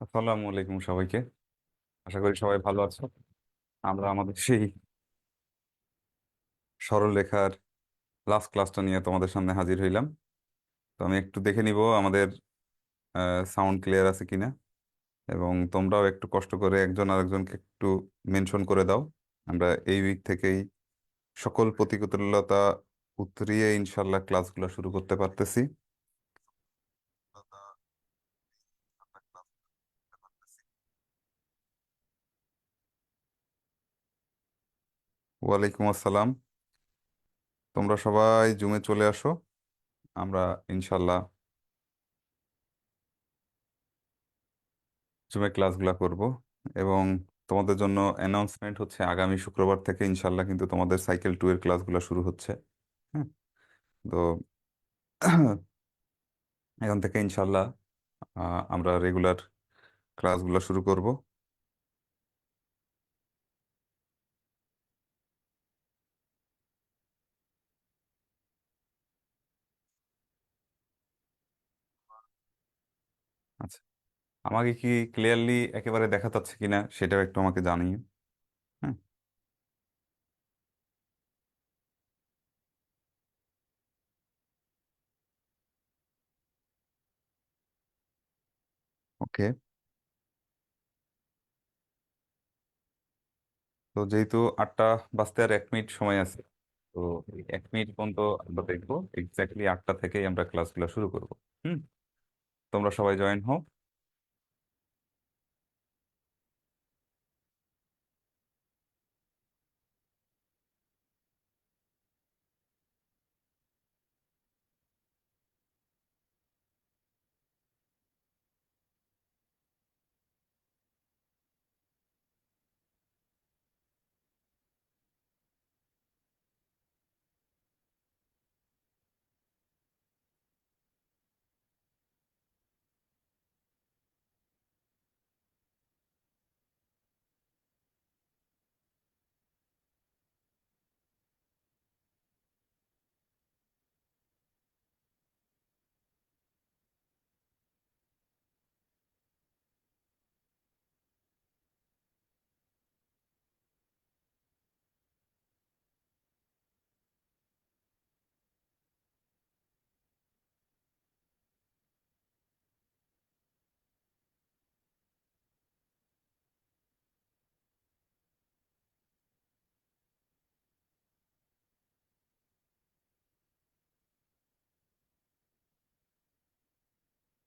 আসসালামু আলাইকুম সবাইকে। আশা করি সবাই ভালো আছো। আমরা আমাদের সেই সরলরেখার লাস্ট ক্লাসটা নিয়ে তোমাদের সামনে হাজির হইলাম। তো আমি একটু দেখে নিব আমাদের সাউন্ড ক্লিয়ার আছে কিনা, এবং তোমরাও একটু কষ্ট করে একজন আরেকজনকে একটু মেনশন করে দাও। আমরা এই উইক থেকেই সকল প্রতিকূলতা উতরিয়ে ইনশাল্লাহ ক্লাসগুলো শুরু করতে পারতেছি। ওয়ালাইকুম আসসালাম। তোমরা সবাই জুমে চলে আসো। আমরা ইনশাল্লাহ জুমে ক্লাসগুলো করব। এবং তোমাদের জন্য অ্যানাউন্সমেন্ট হচ্ছে, আগামী শুক্রবার থেকে ইনশাল্লাহ কিন্তু তোমাদের সাইকেল 2 এর ক্লাসগুলো শুরু হচ্ছে। হ্যাঁ। তো এখন থেকে ইনশাল্লাহ আমরা রেগুলার ক্লাসগুলো শুরু করব। আচ্ছা, আমাকে কি ক্লিয়ারলি একেবারে দেখা যাচ্ছে কিনা সেটাও একটু আমাকে জানিও। হ্যাঁ। ওকে। তো যেহেতু 8টা বাজতে আর 1 মিনিট সময় আছে, তো এই 1 মিনিট পর্যন্ত আমরা দেখবো এক্স্যাক্টলি 8টা থেকেই আমরা ক্লাসগুলো শুরু করব। হুম। তোমরা সবাই জয়েন হও।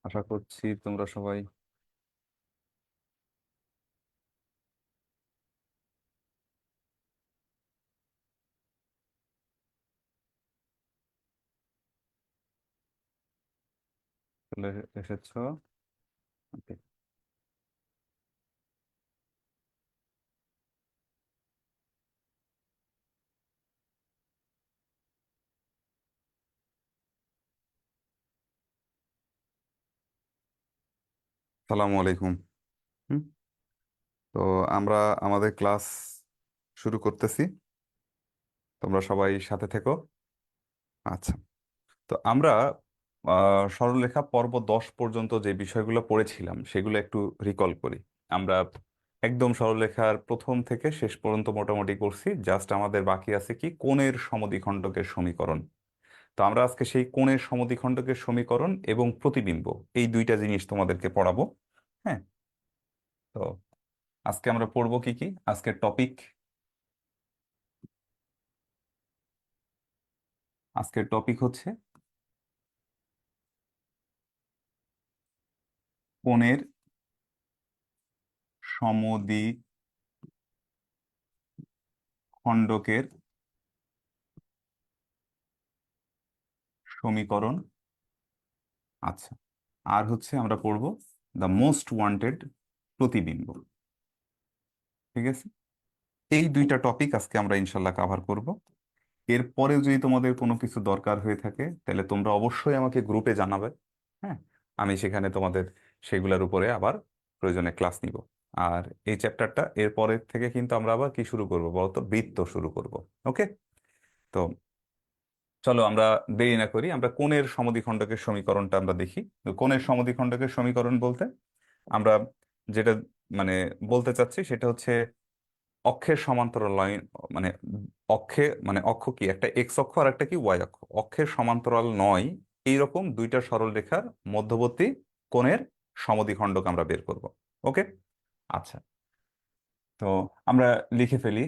আশা করছি তোমরা সবাই চলে এসেছো। ওকে। সালামু আলাইকুম। হুম। তো আমরা আমাদের ক্লাস শুরু করতেছি। তোমরা সবাই সাথে থেকো। আচ্ছা। তো আমরা সরলরেখা পর্ব 10 পর্যন্ত যে বিষয়গুলো পড়েছিলাম সেগুলো একটু রিকল করি। আমরা একদম সরলরেখার প্রথম থেকে শেষ পর্যন্ত মোটামুটি করছি, জাস্ট আমাদের বাকি আছে কি কোণের সমদ্বিখণ্ডকের সমীকরণ। তো আমরা আজকে সেই কোণের সমদ্বিখণ্ডকের সমীকরণ এবং প্রতিবিম্ব, এই দুইটা জিনিস তোমাদেরকে পড়াবো। হ্যাঁ। তো আজকে আমরা পড়বো কি কি, আজকের টপিক। আজকের টপিক হচ্ছে কোণের সমদ্বিখণ্ডকের সমীকরণ। আচ্ছা। আর হচ্ছে আমরা পড়বো দ্য মোস্ট ওয়ান্টেড প্রতিবিম্ব। ঠিক আছে। এই দুইটা টপিক আজকে আমরা ইনশাল্লাহ কাভার করব। এরপরেও যদি তোমাদের কোনো কিছু দরকার হয়ে থাকে তাহলে তোমরা অবশ্যই আমাকে গ্রুপে জানাবে। হ্যাঁ। আমি সেখানে তোমাদের সেগুলোর উপরে আবার প্রয়োজনে ক্লাস নিব। আর এই চ্যাপ্টারটা এরপরের থেকে কিন্তু আমরা আবার কি শুরু করব বলতো, বৃত্ত শুরু করব। ওকে। তো চলো আমরা দেরি না করি, আমরা কোণের সমদ্বিখণ্ডকের সমীকরণটা আমরা দেখি। তো কোণের সমদ্বিখণ্ডকের সমীকরণ বলতে আমরা যেটা মানে বলতে চাচ্ছি সেটা হচ্ছে অক্ষের সমান্তরাল লাইন, মানে অক্ষ কি একটা এক্স অক্ষ আর একটা কি ওয়াই অক্ষ, অক্ষের সমান্তরাল নয় এইরকম দুইটা সরলরেখার মধ্যবর্তী কোণের সমদ্বিখণ্ডক আমরা বের করব। ওকে, আচ্ছা, তো আমরা লিখে ফেলি।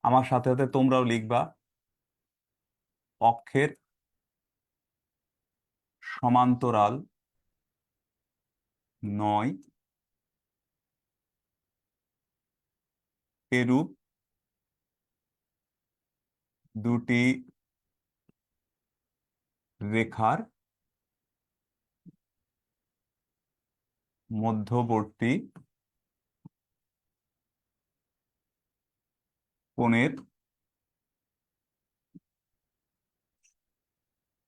আমার সাথে সাথে তোমরাও লিখবা। অক্ষের সমান্তরাল নয় এরূপ দুটি রেখার মধ্যবর্তী কোণের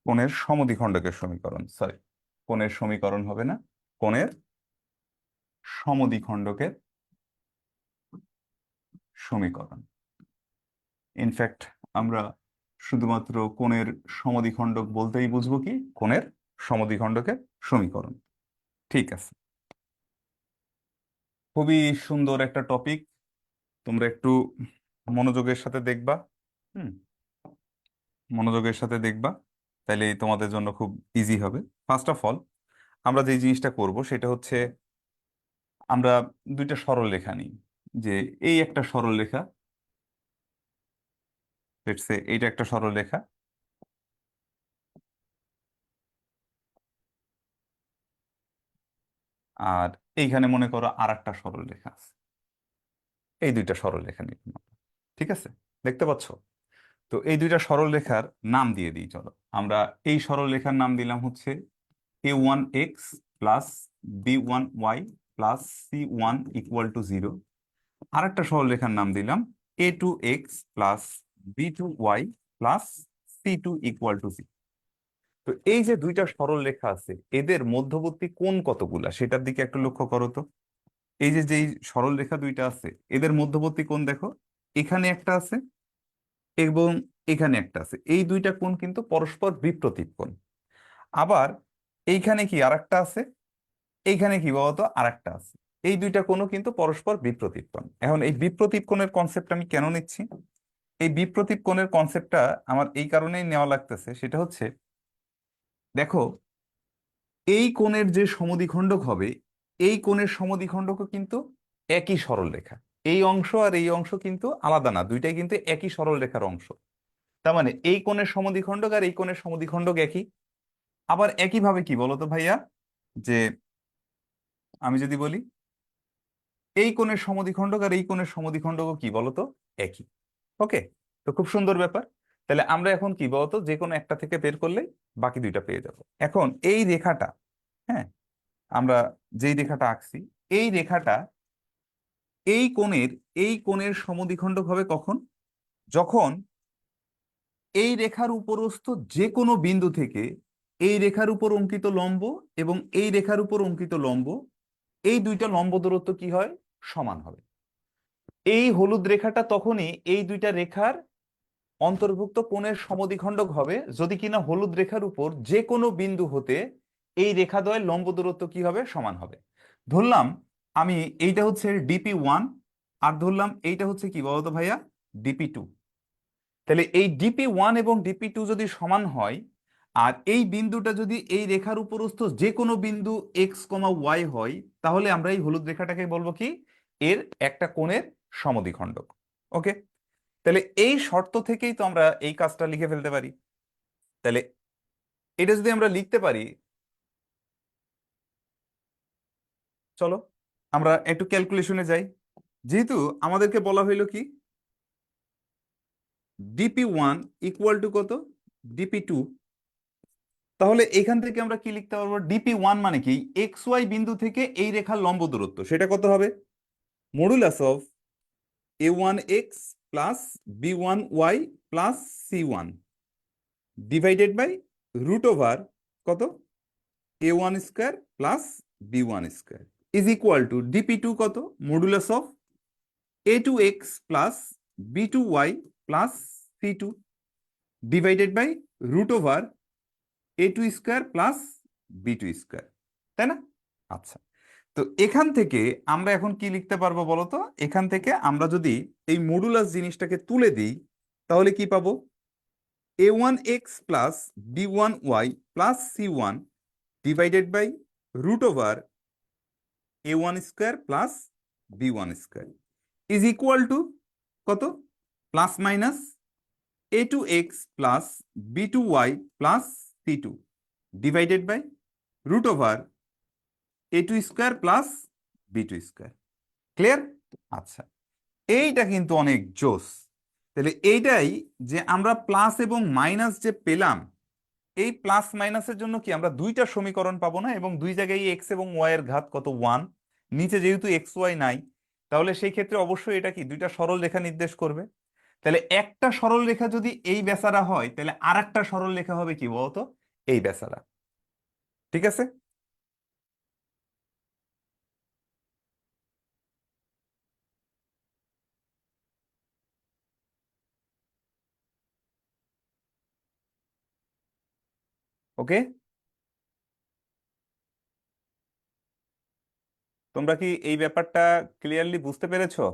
কোণের সমদ্বিখণ্ডকের সমীকরণ, সরি, কোণের সমীকরণ হবে না, কোণের সমদ্বিখণ্ডকের সমীকরণ। ইনফ্যাক্ট আমরা শুধুমাত্র কোণের সমদ্বিখণ্ডক বলতেই বুঝবো কি কোণের সমদ্বিখণ্ডকের সমীকরণ। ঠিক আছে, খুবই সুন্দর একটা টপিক, তোমরা একটু মনোযোগের সাথে দেখবা। হুম, মনোযোগের সাথে দেখবা, তাইলে তোমাদের জন্য খুব ইজি হবে। ফার্স্ট অফ অল আমরা যে জিনিসটা করব সেটা হচ্ছে আমরা দুইটা সরল রেখা নিই। যে এই একটা সরল রেখা, লেটস সে এইটা একটা সরল রেখা, আর এইখানে মনে করো আর একটা সরল রেখা আছে। এই দুইটা সরল রেখা নিলাম আমরা। ঠিক আছে, দেখতে পাচ্ছ? তো এই দুইটা সরল রেখার নাম দিয়ে দিই চলো। আমরা এই সরল রেখার নাম দিলাম হচ্ছে a1x plus b1y plus c1 = 0। আর একটা সরল রেখার নাম দিলাম a2x plus b2y plus c2 = 0। তো এই যে দুইটা সরল রেখা আছে এদের মধ্যবর্তী কোণ কতগুলা সেটার দিকে একটু লক্ষ্য করো তো। এই যে যেই সরল রেখা দুইটা আছে এদের মধ্যবর্তী কোণ দেখো, এখানে একটা আছে এবং এখানে একটা আছে, এই দুইটা কোণ কিন্তু পরস্পর বিপ্রতীপ কোণ। আবার এইখানে কি আরেকটা আছে, এইখানে কি বলতো আরেকটা আছে, এই দুইটা কোণও কিন্তু পরস্পর বিপ্রতীপ কোণ। এখন এই বিপ্রতীপ কোণের কনসেপ্ট আমি কেন নিচ্ছি, এই বিপ্রতীপ কোণের কনসেপ্টটা আমার এই কারণেই নেওয়া লাগতেছে, সেটা হচ্ছে দেখো এই কোণের যে সমদ্বিখণ্ডক হবে এই কোণের সমদ্বিখণ্ডকও কিন্তু একই সরল রেখা। এই অংশ আর এই অংশ কিন্তু আলাদা না, দুইটাই কিন্তু একই সরল রেখার অংশ। তার মানে এই কোণের সমদ্বিখণ্ডক আর এই কোণের সমদ্বিখণ্ডক একই। আবার একইভাবে কি বলতো ভাইয়া, যে আমি যদি বলি এই কোণের সমদ্বিখণ্ডক আর এই কোণের সমদ্বিখণ্ডকও কি বলতো একই। ওকে, তো খুব সুন্দর ব্যাপার। তাহলে আমরা এখন কি বলতো যে কোনো একটা থেকে বের করলেই বাকি দুইটা পেয়ে যাব। এখন এই রেখাটা, হ্যাঁ, আমরা যেই রেখাটা আঁকছি এই রেখাটা এই কোণের সমদ্বিখণ্ডক হবে কখন, যখন এই রেখার উপরস্থ যে কোনো বিন্দু থেকে এই রেখার উপর অঙ্কিত লম্ব এবং এই রেখার উপর অঙ্কিত লম্ব, এই দুইটা লম্ব দূরত্ব কি হয়, সমান হবে। এই হলুদ রেখাটা তখনই এই দুইটা রেখার অন্তর্ভুক্ত কোণের সমদ্বিখণ্ডক হবে যদি কিনা হলুদ রেখার উপর যে কোনো বিন্দু হতে এই রেখাদ্বয়ের লম্ব দূরত্ব কি হবে, সমান হবে। ধরলাম আমি এইটা হচ্ছে ডিপি 1 আর ধরলাম এইটা হচ্ছে কি বলতো ভাইয়া ডিপি 2। তাহলে এই ডিপি 1 এবং ডিপি 2 যদি সমান হয় আর এই বিন্দুটা যদি এই রেখার উপরস্থ যে কোনো বিন্দু x, y হয়, তাহলে আমরা এই হলুদ রেখাটাকে বলবো কি এর একটা কোণের সমদ্বিখণ্ডক। ওকে, তাহলে এই শর্ত থেকেই তো আমরা এই কাজটা লিখে ফেলতে পারি। তাহলে এটা যদি আমরা লিখতে পারি, চলো আমরা একটু ক্যালকুলেশনে যাই। যেহেতু আমাদেরকে বলা হইলো কি ডিপি 1 = কত, ডিপি 2, তাহলে এখান থেকে আমরা কি লিখতে পারবো, ডিপি 1 মানে কি এক্স ওয়াই বিন্দু থেকে এই রেখার লম্ব দূরত্ব, সেটা কত হবে, modulus of a1x plus b1y plus c1 divided by √ওভার কত a1² plus b1² is equal to DP 2 কত, modulus of a2x plus b2y plus c2 divided by √ওভার a2² প্লাস b2²। তাই না? আচ্ছা, তো এখান থেকে আমরা এখন কি লিখতে পারবো বলো তো? এখান থেকে আমরা যদি এই মডুলাস জিনিসটাকে তুলে দিই তাহলে কি পাবো? a1x plus b1y plus c1 divided by root over a1 square plus b1 square is equal to কত? Plus minus a2x plus b2y plus c2 divided by root over a2 square plus b2 square. Clear? আচ্ছা, এইটা কিন্তু অনেক জোস। তাহলে এইটাই যে আমরা প্লাস এবং মাইনাস যে পেলাম, এই প্লাস মাইনাসের জন্য কি আমরা দুইটা সমীকরণ পাবো না? এবং দুই জায়গায় এক্স এবং ওয়াই এর ঘাত কত? 1। নিচে যেহেতু এক্স ওয়াই নাই, তাহলে সেই ক্ষেত্রে অবশ্যই এটা কি দুইটা সরল রেখা নির্দেশ করবে। তাহলে একটা সরল রেখা যদি এই বেসারা হয়, তাহলে আর একটা সরল রেখা হবে কি বলতো? এই বেসারা। ঠিক আছে? ওকে, তোমরা কি এই ব্যাপারটা ক্লিয়ারলি বুঝতে পেরেছো?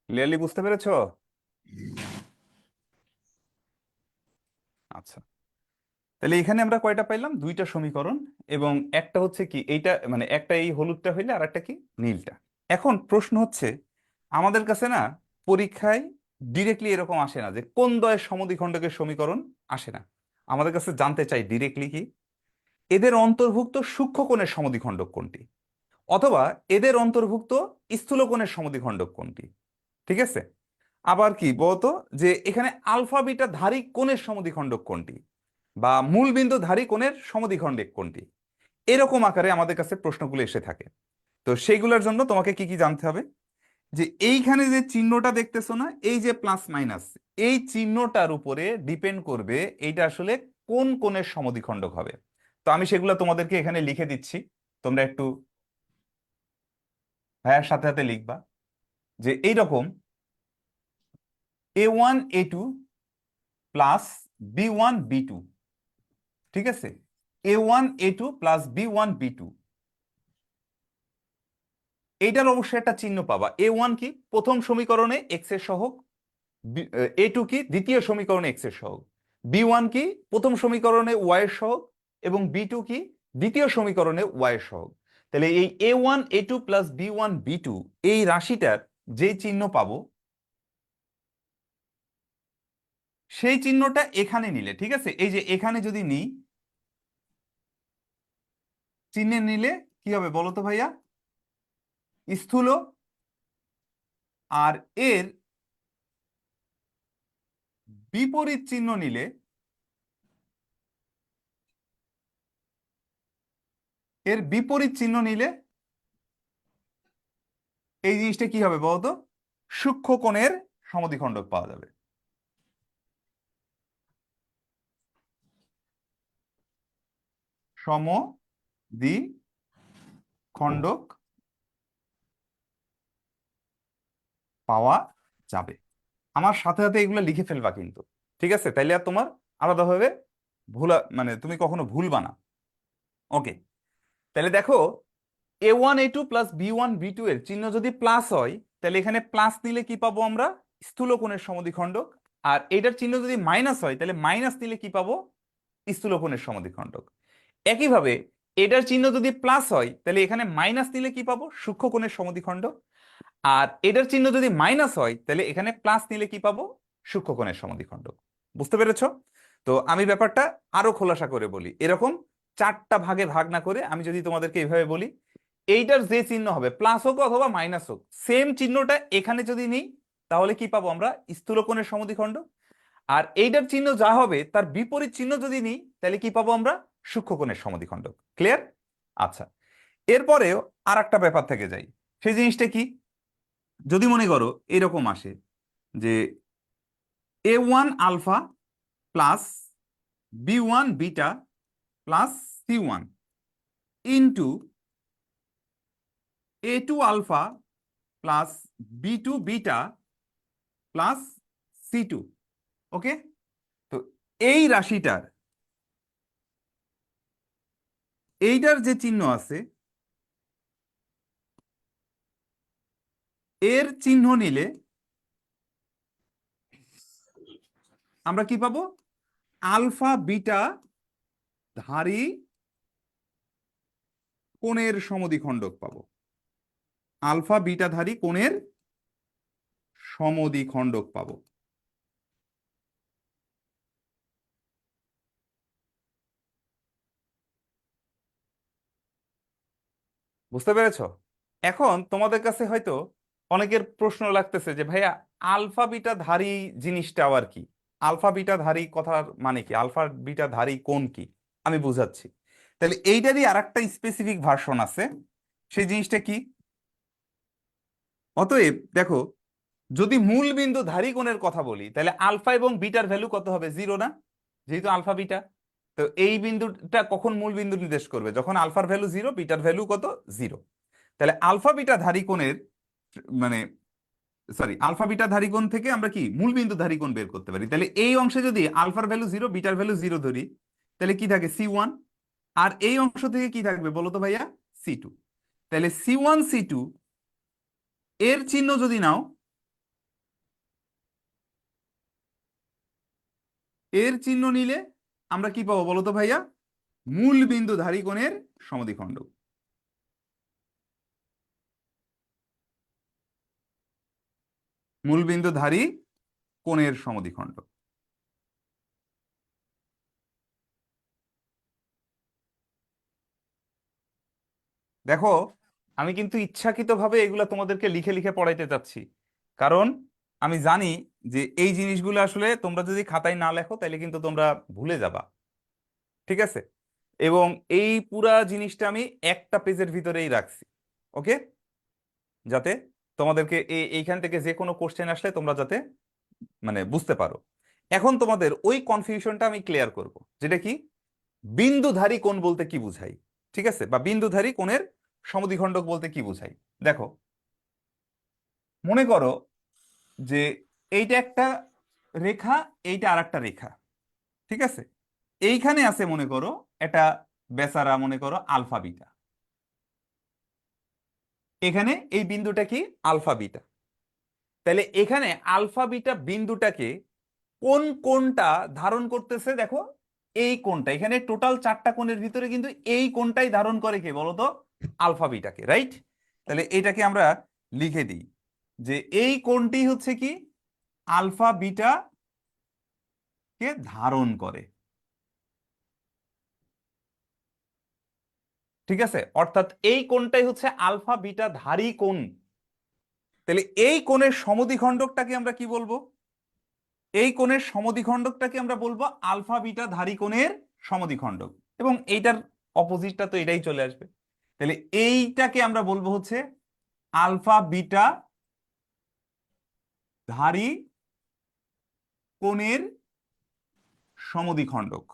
ক্লিয়ারলি বুঝতে পেরেছো? আচ্ছা, তাহলে এখানে আমরা কয়টা পাইলাম? দুইটা সমীকরণ। এবং একটা হচ্ছে কি এইটা, মানে একটা এই হলুদটা হইলে আর একটা কি নীলটা। এখন প্রশ্ন হচ্ছে, আমাদের কাছে না পরীক্ষায় ডিরেক্টলি এরকম আসে না যে কোন দ্বয়ের সমদ্বিখণ্ডকের সমীকরণ, আসে না। আমাদের কাছে জানতে চাই ডিরেক্টলি কি এদের অন্তর্ভুক্ত সূক্ষ্মকোণের সমদ্বিখণ্ডক কোনটি, অথবা এদের অন্তর্ভুক্ত স্থূলকোণের সমদ্বিখণ্ডক কোনটি। ঠিক আছে? আবার কি বলতো, যে এখানে আলফা বিটা ধারী কোণের সমদ্বিখণ্ডক কোনটি, বা মূলবিন্দু ধারী কোণের সমদ্বিখণ্ডক কোনটি। এরকম আকারে আমাদের কাছে প্রশ্নগুলো এসে থাকে। তো সেইগুলোর জন্য তোমাকে কি কি জানতে হবে? যে এইখানে যে চিহ্নটা দেখতেছো না, এই যে প্লাস মাইনাস, এই চিহ্নটার উপরে ডিপেন্ড করবে এইটা আসলে কোন কোণের সমদ্বিখণ্ডক হবে। তো আমি সেগুলো তোমাদেরকে এখানে লিখে দিচ্ছি, তোমরা একটু ভাইয়ার সাথে সাথে লিখবা। যে এইরকম a1 a2 plus b1 b2, ঠিক আছে? a1 a2 plus b1 b2, এইটার অবশ্যই একটা চিহ্ন পাবা। a1 কি প্রথম সমীকরণে এক্স এর সহগ, a2 কি দ্বিতীয় সমীকরণে এক্স এর সহগ, b1 কি প্রথম সমীকরণে ওয়াই এর সহগ, এবং b2 কি দ্বিতীয় সমীকরণে ওয়াই এর সহগ। তাহলে এই a1 a2 plus b1 b2 এই রাশিটার যে চিহ্ন পাবো, সেই চিহ্নটা এখানে নিলে, ঠিক আছে, এই যে এখানে যদি নিই, চিহ্নে নিলে কি হবে বলো তো ভাইয়া? স্থূল। আর এর বিপরীত চিহ্ন নিলে, এর বিপরীত চিহ্ন নিলে এই জিনিসটা কি হবে বলতো? সূক্ষ্মকোণের সমদ্বিখণ্ডক পাওয়া যাবে। সমদ্বিখণ্ডক পাওয়া যাবে। আমার সাথে সাথে এগুলো লিখে ফেলবা কিন্তু, ঠিক আছে? তাইলে আর তোমার আলাদাভাবে মানে তুমি কখনো ভুলবা না। ওকে, তাহলে দেখো a1 a2 plus b1 b2 এর চিহ্ন যদি প্লাস হয়, তাহলে এখানে প্লাস নিলে কি পাবো আমরা? স্থূলকোণের সমদ্বিখণ্ডক। আর এটার চিহ্ন যদি মাইনাস হয়, তাহলে মাইনাস নিলে কি পাবো? স্থূলকোণের সমদ্বিখণ্ডক। একইভাবে এটার চিহ্ন যদি প্লাস হয়, তাহলে এখানে মাইনাস নিলে কি পাবো? সূক্ষ্মকোণের সমদ্বিখণ্ডক। আর এটার চিহ্ন যদি মাইনাস হয়, তাহলে এখানে প্লাস নিলে কি পাবো? সূক্ষ্মকোণের সমদ্বিখণ্ডক। বুঝতে পেরেছো? তো আমি ব্যাপারটা আরো খোলাসা করে বলি, এরকম চারটা ভাগে ভাগ না করে আমি যদি তোমাদেরকে এইভাবে বলি, এইটার যে চিহ্ন হবে প্লাস হোক অথবা মাইনাস হোক, সেম চিহ্নটা এখানে যদি নিই, তাহলে কি পাবো আমরা? স্থূলকোণের সমদ্বিখণ্ডক। আর এইটার চিহ্ন যা হবে তার বিপরীত চিহ্ন যদি নিই, তাহলে কি পাবো আমরা? সূক্ষ্মকোণের সমদ্বিখণ্ডক। ক্লিয়ার? আচ্ছা, এরপরেও আর একটা ব্যাপার থেকে যাই, সেই জিনিসটা কি? যদি মনে করো এরকম আসে যে A1 alpha plus B1 beta plus C1 into A2 alpha plus B2 beta plus C2, okay? তো এই রাশিটার এইটার যে চিহ্ন আছে এর চিহ্ন নিলে আমরা কি পাবো? আলফা বিটা ধারী কোণের সমদ্বিখণ্ডক পাবো। আলফা বিটা ধারী কোণের সমদ্বিখণ্ডক পাবো। বুঝতে পেরেছো? এখন তোমাদের কাছে হয়তো অনেকের প্রশ্ন লাগতেছে যে ভাইয়া আলফা বিটা ধারী জিনিসটা আবার কি? আলফা বিটা ধারী কথার মানে কি? আলফা বিটা ধারী কোণ কি? আমি বুঝাচ্ছি। তাহলে এইটারই আর একটা স্পেসিফিক ভার্সন আছে। সেই জিনিসটা কি? অতএব দেখো, যদি মূল বিন্দু ধারী কোণের কথা বলি তাহলে আলফা এবং বিটার ভ্যালু কত হবে? জিরো না? যেহেতু আলফা বিটা, তো এই বিন্দুটা কখন মূল বিন্দু নির্দেশ করবে? যখন আলফার ভ্যালু জিরো, বিটার ভ্যালু কত? জিরো। তাহলে আলফা বিটা ধারী কোণের মানে সরি, আলফা বিটা ধারী কোণ থেকে আমরা কি মূল বিন্দু ধারী কোণ বের করতে পারি। তাহলে এই অংশে যদি আলফার value zero, bitter value zero ধরি, তাহলে কি থাকে? C1। আর এই অংশ থেকে কি থাকবে বলো তো ভাইয়া? C2। তাহলে C1 C2 এর চিহ্ন যদি নাও, এর চিহ্ন নিলে আমরা কি পাবো বলো তো ভাইয়া? মূল বিন্দু ধারী কোণের সমদ্বিখণ্ডক। মূল বিন্দু ধারী কোণের সমদ্বিখণ্ডক। দেখো, আমি কিন্তু ইচ্ছাকৃতভাবে এগুলা তোমাদেরকে লিখে লিখে পড়াইতে চাচ্ছি, কারণ আমি জানি যে এই জিনিসগুলো আসলে তোমরা যদি খাতায় না লেখো তাহলে কিন্তু তোমরা ভুলে যাবা। ঠিক আছে? এবং এই পুরা জিনিসটা আমি একটা পেজের ভিতরেই রাখছি, ওকে? যাতে তোমাদেরকে এইখান থেকে যে কোনো কোশ্চেন আসলে তোমরা যাতে মানে বুঝতে পারো। এখন তোমাদের ওই কনফিউশনটা আমি ক্লিয়ার করব, যেটা কি বিন্দুধারী কোণ বলতে কি বুঝাই, ঠিক আছে? বা বিন্দুধারী কোণের সমদ্বিখণ্ডক বলতে কি বুঝাই। দেখো, মনে করো যে এইটা একটা রেখা, এইটা আর একটা রেখা, ঠিক আছে? এইখানে আছে মনে করো এটা বেচারা, মনে করো আলফা বিটা। এখানে এই বিন্দুটা কি? Alpha beta. তাহলে এখানে আলফা বিটা বিন্দুটাকে কোন কোণটা ধারণ করতেছে? দেখো, এই কোণটা। এখানে টোটাল চারটা কোণের ভিতরে কিন্তু এই কোণটাই ধারণ করে কে বলতো? আলফা বিটাকে, রাইট? তাহলে এটাকে আমরা লিখে দিই যে এই কোণটি হচ্ছে কি আলফা বিটা কে ধারণ করে। ঠিক আছে? অর্থাৎ এই কোণটাই হচ্ছে আলফা বিটা ধারী কোণ। তাহলে এই কোণের সমদ্বিখণ্ডকটাকে আমরা কি বলবো? এই কোণের সমদ্বিখণ্ডকটাকে আমরা বলবো আলফা বিটা ধারী কোণের সমদ্বিখণ্ডক। এবং এইটার অপোজিটটা তো এটাই চলে আসবে। তাহলে এইটাকে আমরা বলবো হচ্ছে আলফা বিটা ধারী কোণের সমদ্বিখণ্ডক।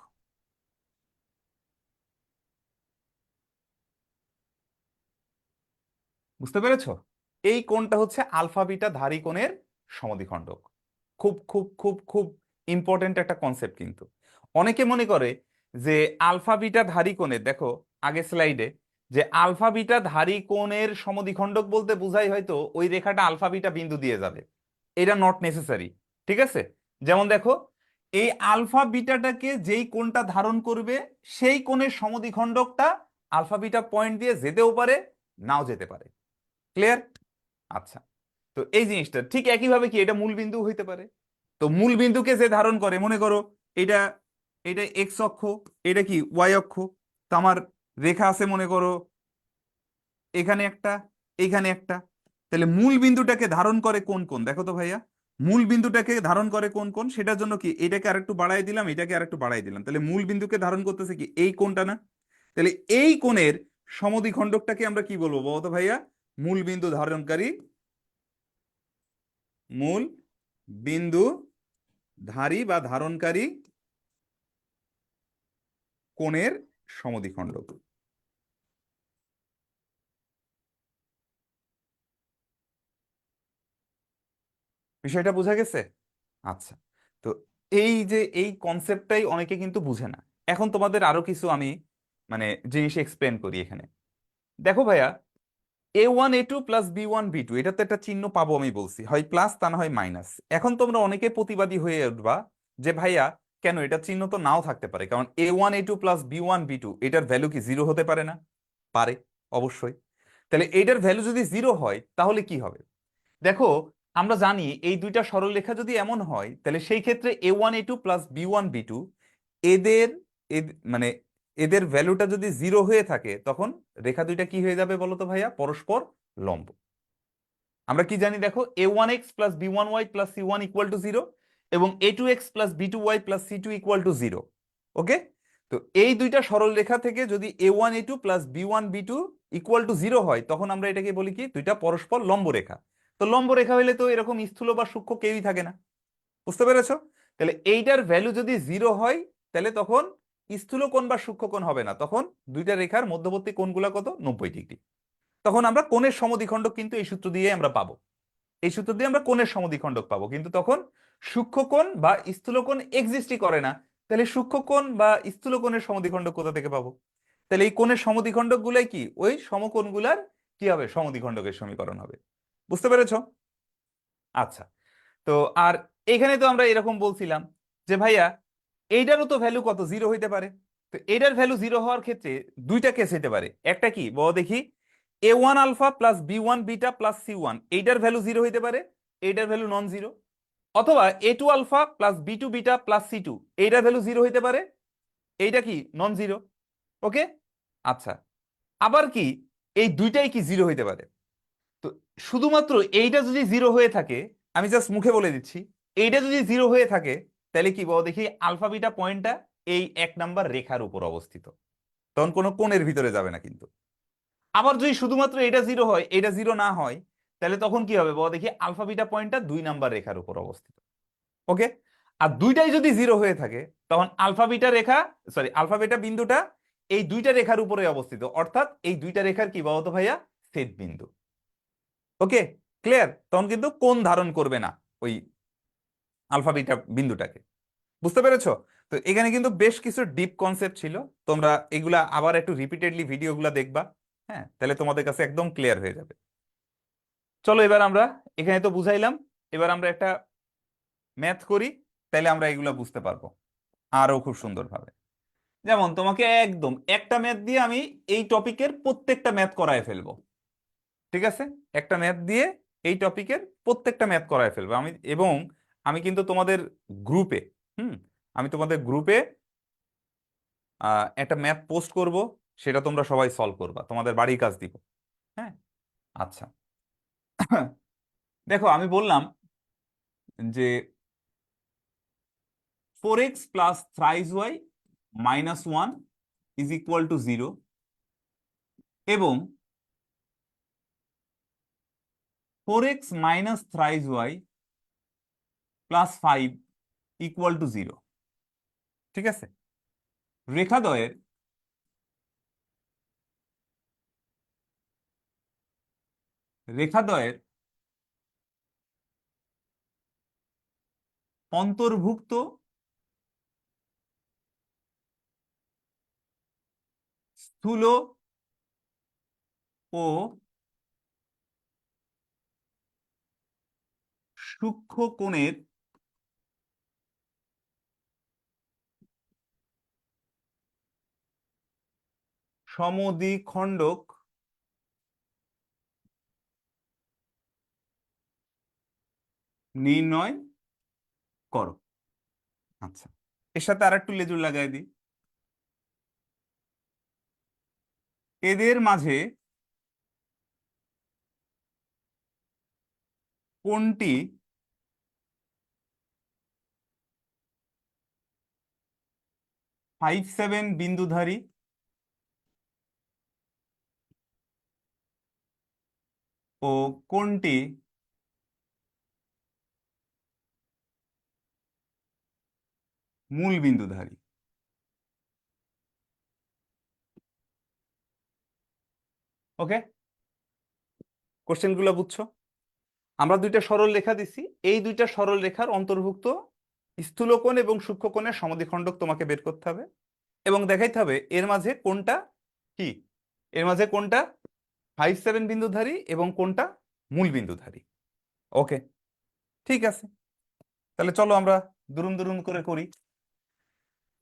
বুঝতে পেরেছো? এই কোণটা হচ্ছে আলফা বিটা ধারী কোণের সমদ্বিখণ্ডক। খুব খুব খুব খুব ইম্পর্টেন্ট একটা কনসেপ্ট কিন্তু। অনেকে মনে করে যে আলফা বিটা ধারী কোণের, দেখো আগে স্লাইডে, যে আলফা বিটা ধারী কোণের সমদ্বিখণ্ডক বলতে বোঝাই হয়তো ওই রেখাটা আলফা বিটা বিন্দু দিয়ে যাবে। এটা নট নেসেসারি। ঠিক আছে? যেমন দেখো, এই আলফা বিটাটাকে যেই কোণটা ধারণ করবে সেই কোণের সমদ্বিখণ্ডকটা আলফা বিটা পয়েন্ট দিয়ে যেতেও পারে, নাও যেতে পারে। ক্লিয়ার? আচ্ছা, তো এই জিনিসটা ঠিক একইভাবে কি এটা মূল বিন্দু হইতে পারে। তো মূল বিন্দুকে যে ধারণ করে, মনে করো এটা এটা এক্স অক্ষ, এটা কি ওয়াই অক্ষ। তো আমার রেখা আছে মনে করো এখানে একটা, এইখানে একটা। তাহলে মূল বিন্দুটাকে ধারণ করে কোন কোন? দেখো তো ভাইয়া, মূল বিন্দুটাকে ধারণ করে কোন কোন? সেটার জন্য কি এটাকে আরেকটু বাড়াই দিলাম, এটাকে আরেকটু বাড়াই দিলাম, তাহলে মূল বিন্দুকে ধারণ করতেছে কি এই কোণটা না? তাহলে এই কোণের সমদ্বিখণ্ডকটাকে আমরা কি বলবো বলতো ভাইয়া? মূল বিন্দু ধারণকারী মূল বিন্দু ধারী বা ধারণকারী কোণের সমদ্বিখণ্ডক। বিষয়টা বোঝা গেছে? আচ্ছা। তো এই যে এই কনসেপ্টটাই অনেকে কিন্তু বুঝে না। এখন তোমাদের আরো কিছু আমি মানে জিনিস এক্সপ্লেন করি এখানে। দেখো ভাইয়া, A1 A2 + B1 B2, এটা তো একটা চিহ্ন পাবো, আমি বলছি হয় প্লাস তা না হয় মাইনাস। এখন তোমরা অনেকে প্রতিবাদী হয়ে উঠবা যে ভাইয়া কেন, এটা চিহ্ন তো নাও থাকতে পারে, কারণ A1 A2 + B1 B2 এটার ভ্যালু কি জিরো হতে পারে না? পারে, অবশ্যই। তাহলে এইটার ভ্যালু যদি জিরো হয় তাহলে কি হবে? দেখো, আমরা জানি এই দুইটা সরলরেখা যদি এমন হয় তাহলে সেই ক্ষেত্রে A1 A2 + B1 B2 এদের মানে এদের ভ্যালুটা যদি জিরো হয়ে থাকে তখন রেখা দুইটা কি হয়ে যাবে বলো তো ভাইয়া? পরস্পর লম্ব। আমরা কি জানি দেখো, A1x + B1y + C1 = 0 এবং A2x + B2y + C2 = 0। ওকে? তো এই দুইটা সরল রেখা থেকে যদি A1 A2 + B1 B2 = 0 হয় তখন আমরা এটাকে বলি কি? দুইটা পরস্পর লম্ব রেখা। তো লম্ব রেখা হলে তো এরকম স্থূল বা সূক্ষ্ম কেউই থাকে না। বুঝতে পেরেছো? তাহলে এইটার ভ্যালু যদি জিরো হয় তাহলে তখন স্থূল কোণ বা সূক্ষ্ম কোণ হবে না, তখন দুইটা রেখার মধ্যবর্তী কোণগুলা কত? 90 ডিগ্রি। তখন আমরা কোণের সমদ্বিখণ্ডক কিন্তু এই সূত্র দিয়ে আমরা পাবো। এই সূত্র দিয়ে আমরা কোণের সমদ্বিখণ্ডক পাবো, কিন্তু তখন সূক্ষ্মকোণ বা স্থূলকোণ এক্সিস্টই করে না। তাহলে সূক্ষ্মকোণ বা স্থূলকোণের সমদ্বিখণ্ডক কোথা থেকে পাবো? তাহলে এই কোণের সমদ্বিখণ্ডক গুলাই কি ওই সমকোণগুলার কি হবে? সমদ্বিখণ্ডকের সমীকরণ হবে। বুঝতে পেরেছো? আচ্ছা। তো আর এখানে তো আমরা এরকম বলছিলাম যে ভাইয়া এইটারও তো ভ্যালু কত? জিরো হইতে পারে। তো এটার ভ্যালু জিরো হওয়ার ক্ষেত্রে দুইটা কেস হইতে পারে। একটা কি বলো দেখি, A1 alpha + B1 beta + C1 এইটার ভ্যালু জিরো হইতে পারে, এইটার ভ্যালু নন জিরো। অথবা A2 alpha + B2 beta + C2 এইটার ভ্যালু জিরো হইতে পারে, এইটা কি নন জিরো। ওকে? আচ্ছা। আবার কি এই দুইটাই কি জিরো হইতে পারে? তো শুধুমাত্র এইটা যদি জিরো হয়ে থাকে, আমি জাস্ট মুখে বলে দিচ্ছি, এইটা যদি জিরো হয়ে থাকে তাহলে কি বলো দেখি, আলফা বিটা পয়েন্টটা এই 1 নাম্বার রেখার উপর অবস্থিত, তখন কোনো কোণের ভিতরে যাবে না কিন্তু। আবার যদি শুধুমাত্র এটা জিরো হয়, এটা জিরো না হয়, তাহলে তখন কি হবে বলো দেখি, আলফা বিটা পয়েন্টটা 2 নাম্বার রেখার উপর অবস্থিত। ওকে? আর দুইটাই যদি জিরো হয়ে থাকে তখন আলফা বিটা রেখা, সরি আলফা বিটা বিন্দুটা এই দুইটা রেখার উপরে অবস্থিত, অর্থাৎ এই দুইটা রেখার কি বলতো ভাইয়া? ছেদ বিন্দু। ওকে? ক্লিয়ার? তখন কিন্তু কোণ ধারণ করবে না ওই আলফা বিটা বিন্দুটাকে। বুঝতে পেরেছো? তো এখানে কিন্তু বেশ কিছু ডিপ কনসেপ্ট ছিল। তোমরা এগুলা আবার একটু রিপিটেডলি ভিডিওগুলা দেখবা। হ্যাঁ, তাহলে তোমাদের কাছে একদম ক্লিয়ার হয়ে যাবে। চলো এবার আমরা, এখানে তো বুঝাইলাম, এবার আমরা একটা ম্যাথ করি, তাহলে আমরা এগুলা বুঝতে পারবো আরো খুব সুন্দরভাবে। যেমন তোমাকে একদম একটা ম্যাথ দিয়ে আমি এই টপিকের প্রত্যেকটা ম্যাথ করায় ফেলবো। ঠিক আছে? একটা ম্যাথ দিয়ে এই টপিকের প্রত্যেকটা ম্যাথ করায় ফেলবো আমি। এবং আমি কিন্তু তোমাদের গ্রুপে, হুম, আমি তোমাদের গ্রুপে একটা ম্যাথ পোস্ট করব, সেটা তোমরা সবাই সলভ করবা, তোমাদের বাড়ির কাজ দিব। হ্যাঁ? আচ্ছা। দেখো আমি বললাম যে 4x + thrice y - 1 = 0 এবং 4x - thrice y + 5 = 0। ঠিক আছে? রেখাদ্বয়ের রেখাদ্বয়ের অন্তর্ভুক্ত স্থূল ও সূক্ষ্ম কোণের সমদ্বিখণ্ডক নির্ণয় করো। আচ্ছা, এর সাথে আর একটু লেজুর লাগাই দিই। এদের মাঝে কোনটি 5 7 বিন্দুধারী ও কোনটি মূল বিন্দুধারী। ওকে, কোশ্চেনগুলো বুঝছো? আমরা দুইটা সরল রেখা দিছি, এই দুইটা সরল রেখার অন্তর্ভুক্ত স্থূলকোণ এবং সূক্ষ্মকোণের সমদ্বিখণ্ডক তোমাকে বের করতে হবে এবং দেখাইতে হবে এর মাঝে কোনটা কি, এর মাঝে কোনটা 5-7 বিন্দুধারী এবং কোনটা মূল বিন্দুধারী। ওকে, ঠিক আছে, তাহলে চলো আমরা দুরুম দুরুম করে করি।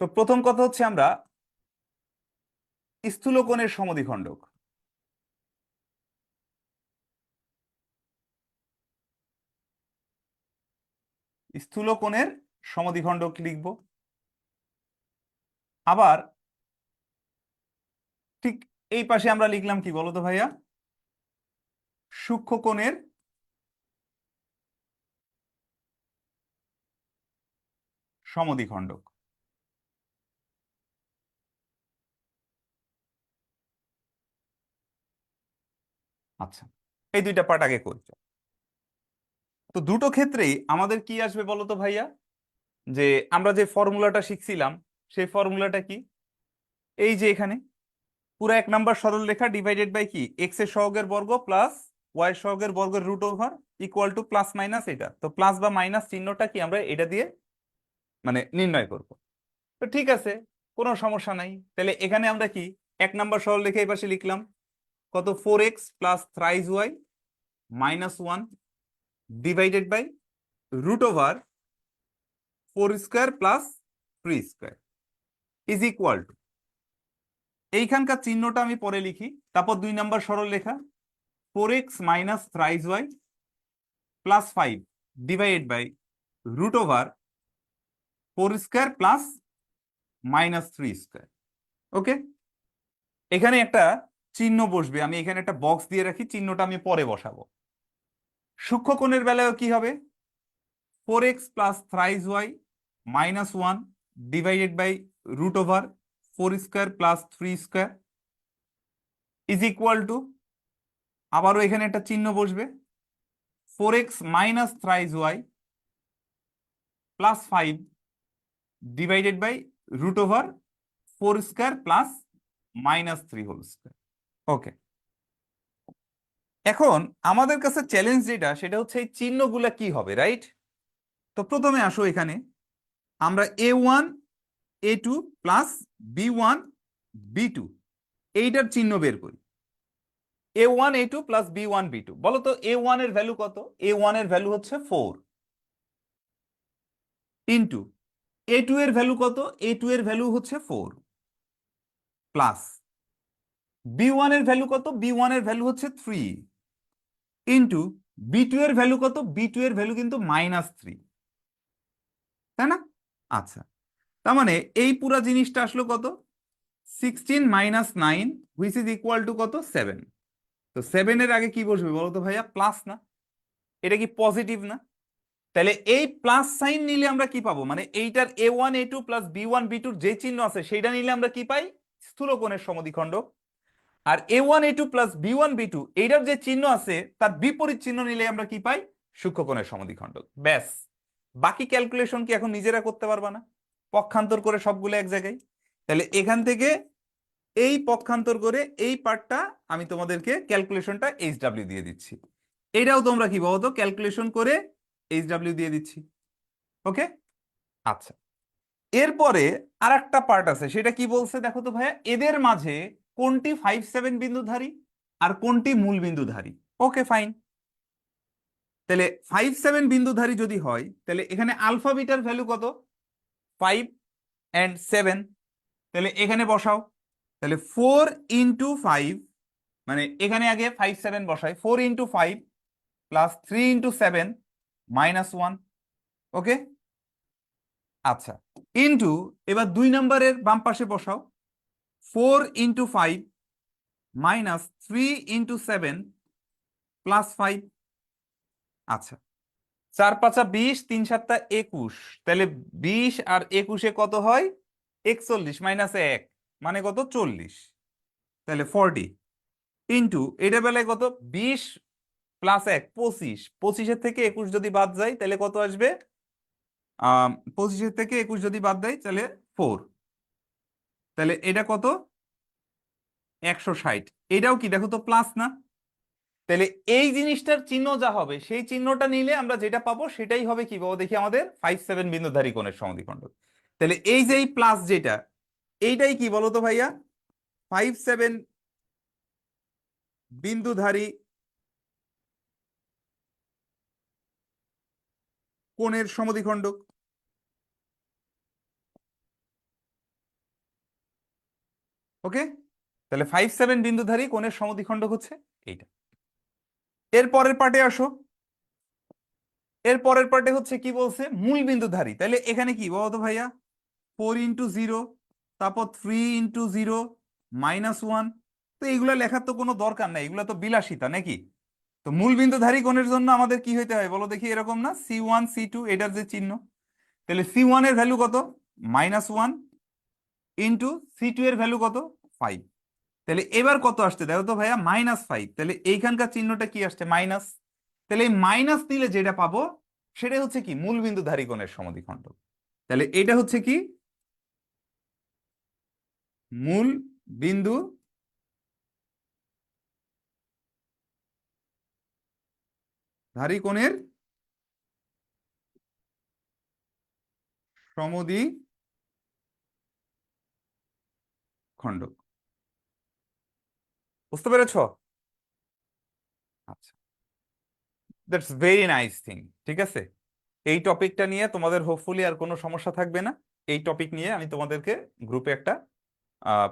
তো প্রথম কথা হচ্ছে আমরা স্থূলকোণের সমদ্বিখণ্ডক। স্থূলকোণের সমদ্বিখণ্ডক লিখব। আবার ঠিক এই পাশে আমরা লিখলাম কি বলতো ভাইয়া, সূক্ষ্মকোণের সমদ্বিখণ্ডক। আচ্ছা, এই দুইটা পার্ট আগে করি। তো দুটো ক্ষেত্রেই আমাদের কি আসবে বলতো ভাইয়া, যে আমরা যে ফর্মুলাটা শিখছিলাম সেই ফর্মুলাটা কি, এই যে এখানে পুরো 1 নম্বর সরল রেখা ডিভাইডেড বাই কি, এক্স এর সহগের বর্গ প্লাস ওয়াই এর সহগের বর্গের root over equal to plus minus এটা। তো প্লাস বা মাইনাস চিহ্নটা কি আমরা এটা দিয়ে মানে নির্ণয় করব। তো ঠিক আছে, কোনো সমস্যা নাই। তাহলে এখানে আমরা কি 1 নম্বর সরল রেখা এই পাশে লিখলাম কত, 4x plus thrice Y minus 1 divided by root over 4 square plus 3 square is equal to, এইখানকার চিহ্নটা আমি পরে লিখি, তারপর 2 নম্বর সরল রেখা 4x minus thrice Y plus 5 divided by root over 4 square plus minus 3 square. Okay, এখানে একটা চিহ্ন বসবে, আমি এখানে একটা বক্স দিয়ে রাখি, চিহ্নটা আমি পরে বসাবো। সূক্ষ্মকোণের বেলায় কি হবে, 4x plus thrice Y minus 1 divided by root over 4 square plus 3 square is equal to, আবারও এখানে একটা চিহ্ন বসবে, 4x minus thrice Y plus 5 divided by root over 4 square plus minus 3 whole square. Okay, এখন আমাদের কাছে চ্যালেঞ্জ যেটা সেটা হচ্ছে এই চিহ্নগুলা কি হবে, রাইট? তো প্রথমে আসো এখানে আমরা A1 A2 plus B1 B2 এইটার চিহ্ন বের করি। A1 A2 plus B1 B2, বলো তো A1 এর ভ্যালু কত? A1 এর ভ্যালু হচ্ছে 4 ইন্টু A2 এর ভ্যালু কত? A2 এর ভ্যালু হচ্ছে 4 প্লাস B1 এর ভ্যালু কত? B1 এর ভ্যালু হচ্ছে 3 ইন্টু B2 এর ভ্যালু কত? B2 এর ভ্যালু কিন্তু -3, তাই না? আচ্ছা, তার মানে এই পুরা জিনিসটা আসলো কত, 16 minus 9 which is equal to কত, 7। তো 7 এর আগে কি বসবে বলো তো ভাইয়া, প্লাস না? এটা কি পজিটিভ না? তাহলে এই প্লাস সাইন নিলে আমরা কি পাবো, মানে এইটার A1 A2 plus B1 B2 যে চিহ্ন আছে সেইটা নিলে আমরা কি পাই, স্থূলকোণের সমদ্বিখণ্ডক। আর A1 A2 plus B1 B2 এইটার যে চিহ্ন আছে তার বিপরীত চিহ্ন নিলে আমরা কি পাই, সূক্ষ্মকোণের সমদ্বিখণ্ডক। ব্যাস, বাকি ক্যালকুলেশন কি এখন নিজেরা করতে পারবা না? পক্ষান্তর করে সবগুলো এক জায়গায়। তাহলে এখান থেকে এই পক্ষান্তর করে এই পার্টটা আমি তোমাদেরকে ক্যালকুলেশনটা HW দিয়ে দিচ্ছি, এটাও তোমরা কি বলতো ক্যালকুলেশন করে HW দিয়ে দিচ্ছি। ওকে, আচ্ছা, এরপরে আর একটা পার্ট আছে, সেটা কি বলছে দেখো তো ভাইয়া, এদের মাঝে কোনটি 5-7 বিন্দুধারী আর কোনটি মূল বিন্দুধারী। ওকে ফাইন, তাহলে 5-7 বিন্দুধারী যদি হয় তাহলে এখানে আলফা বিটার ভ্যালু কত, 5 and 7, তাহলে এখানে বসাও। তাহলে 4 ইন্টু 5, মানে এখানে আগে 5-7 বসাই, 4 ইন্টু 5 প্লাস 3 ইন্টু 7 -1। ওকে, আচ্ছা, ইন্টু এবার 2 নম্বরের বাম পাশে বসাও, 4 ইন্টু 5 মাইনাস 3 ইন্টু 7 প্লাস 5। আচ্ছা, 4 5 20, 3 7 21, তাহলে 20 আর 21 কত হয়, 41 মাইনাস 1 মানে কত, 40, তাহলে 40 ইন্টু এটা বেলায় কত, 20 প্লাস 1 25, 25-এর থেকে 21 যদি বাদ যায় তাহলে কত আসবে, 25 থেকে 21 যদি বাদ দেয় তাহলে 4, তাহলে এটা কত? 160। এটাও কি দেখো তো প্লাস না? তাহলে এই জিনিসটার চিহ্ন যা হবে সেই চিহ্নটা নিলে আমরা যেটা পাবো সেটাই হবে কি বাবু দেখি আমাদের 5-7 বিন্দুধারী কোণের সমদ্বিখণ্ডক। তাহলে এই যে এই প্লাস যেটা, এইটাই কি বলো তো ভাইয়া? 5-7 বিন্দুধারী কোণের সমদ্বিখণ্ডক। ওকে, তাহলে 5-7 বিন্দুধারী কোণের সমদ্বিখণ্ডক হচ্ছে এইটা। এর পরের পার্টে আসো। এর পরের পার্টে হচ্ছে কি বলছে? মূল বিন্দুধারী। তাহলে এখানে কি বলো তো ভাইয়া? 4 × 0, তারপর 3 × 0 -1। তো এইগুলা লেখার তো কোনো দরকার নাই, এগুলা তো বিলাসিতা নাকি? তো মূল বিন্দুধারী কোণের জন্য আমাদের কি হইতে হয় বলো দেখি? এরকম না, C1 C2 এটার যে চিহ্ন। তাহলে C1 এর ভ্যালু কত? -1 ইন্টু C2 এর ভ্যালু কত? 5। তাহলে এবার কত আসছে দেখো তো ভাইয়া? -5। তাহলে এইখানকার চিহ্নটা কি আসছে? মাইনাস। তাহলে এই মাইনাস নিলে যেটা পাবো সেটাই হচ্ছে কি মূল বিন্দুধারী কোণের সমদ্বিখণ্ডক। তাহলে এটা হচ্ছে কি মূল বিন্দু ধারী কোণের সমদ্বিখণ্ডক। বুঝতে পেরেছো? আচ্ছা, দ্যাটস ভেরি নাইস থিং। ঠিক আছে, এই টপিকটা নিয়ে তোমাদের হোপফুলি আর কোনো সমস্যা থাকবে না। এই টপিক নিয়ে আমি তোমাদেরকে গ্রুপে একটা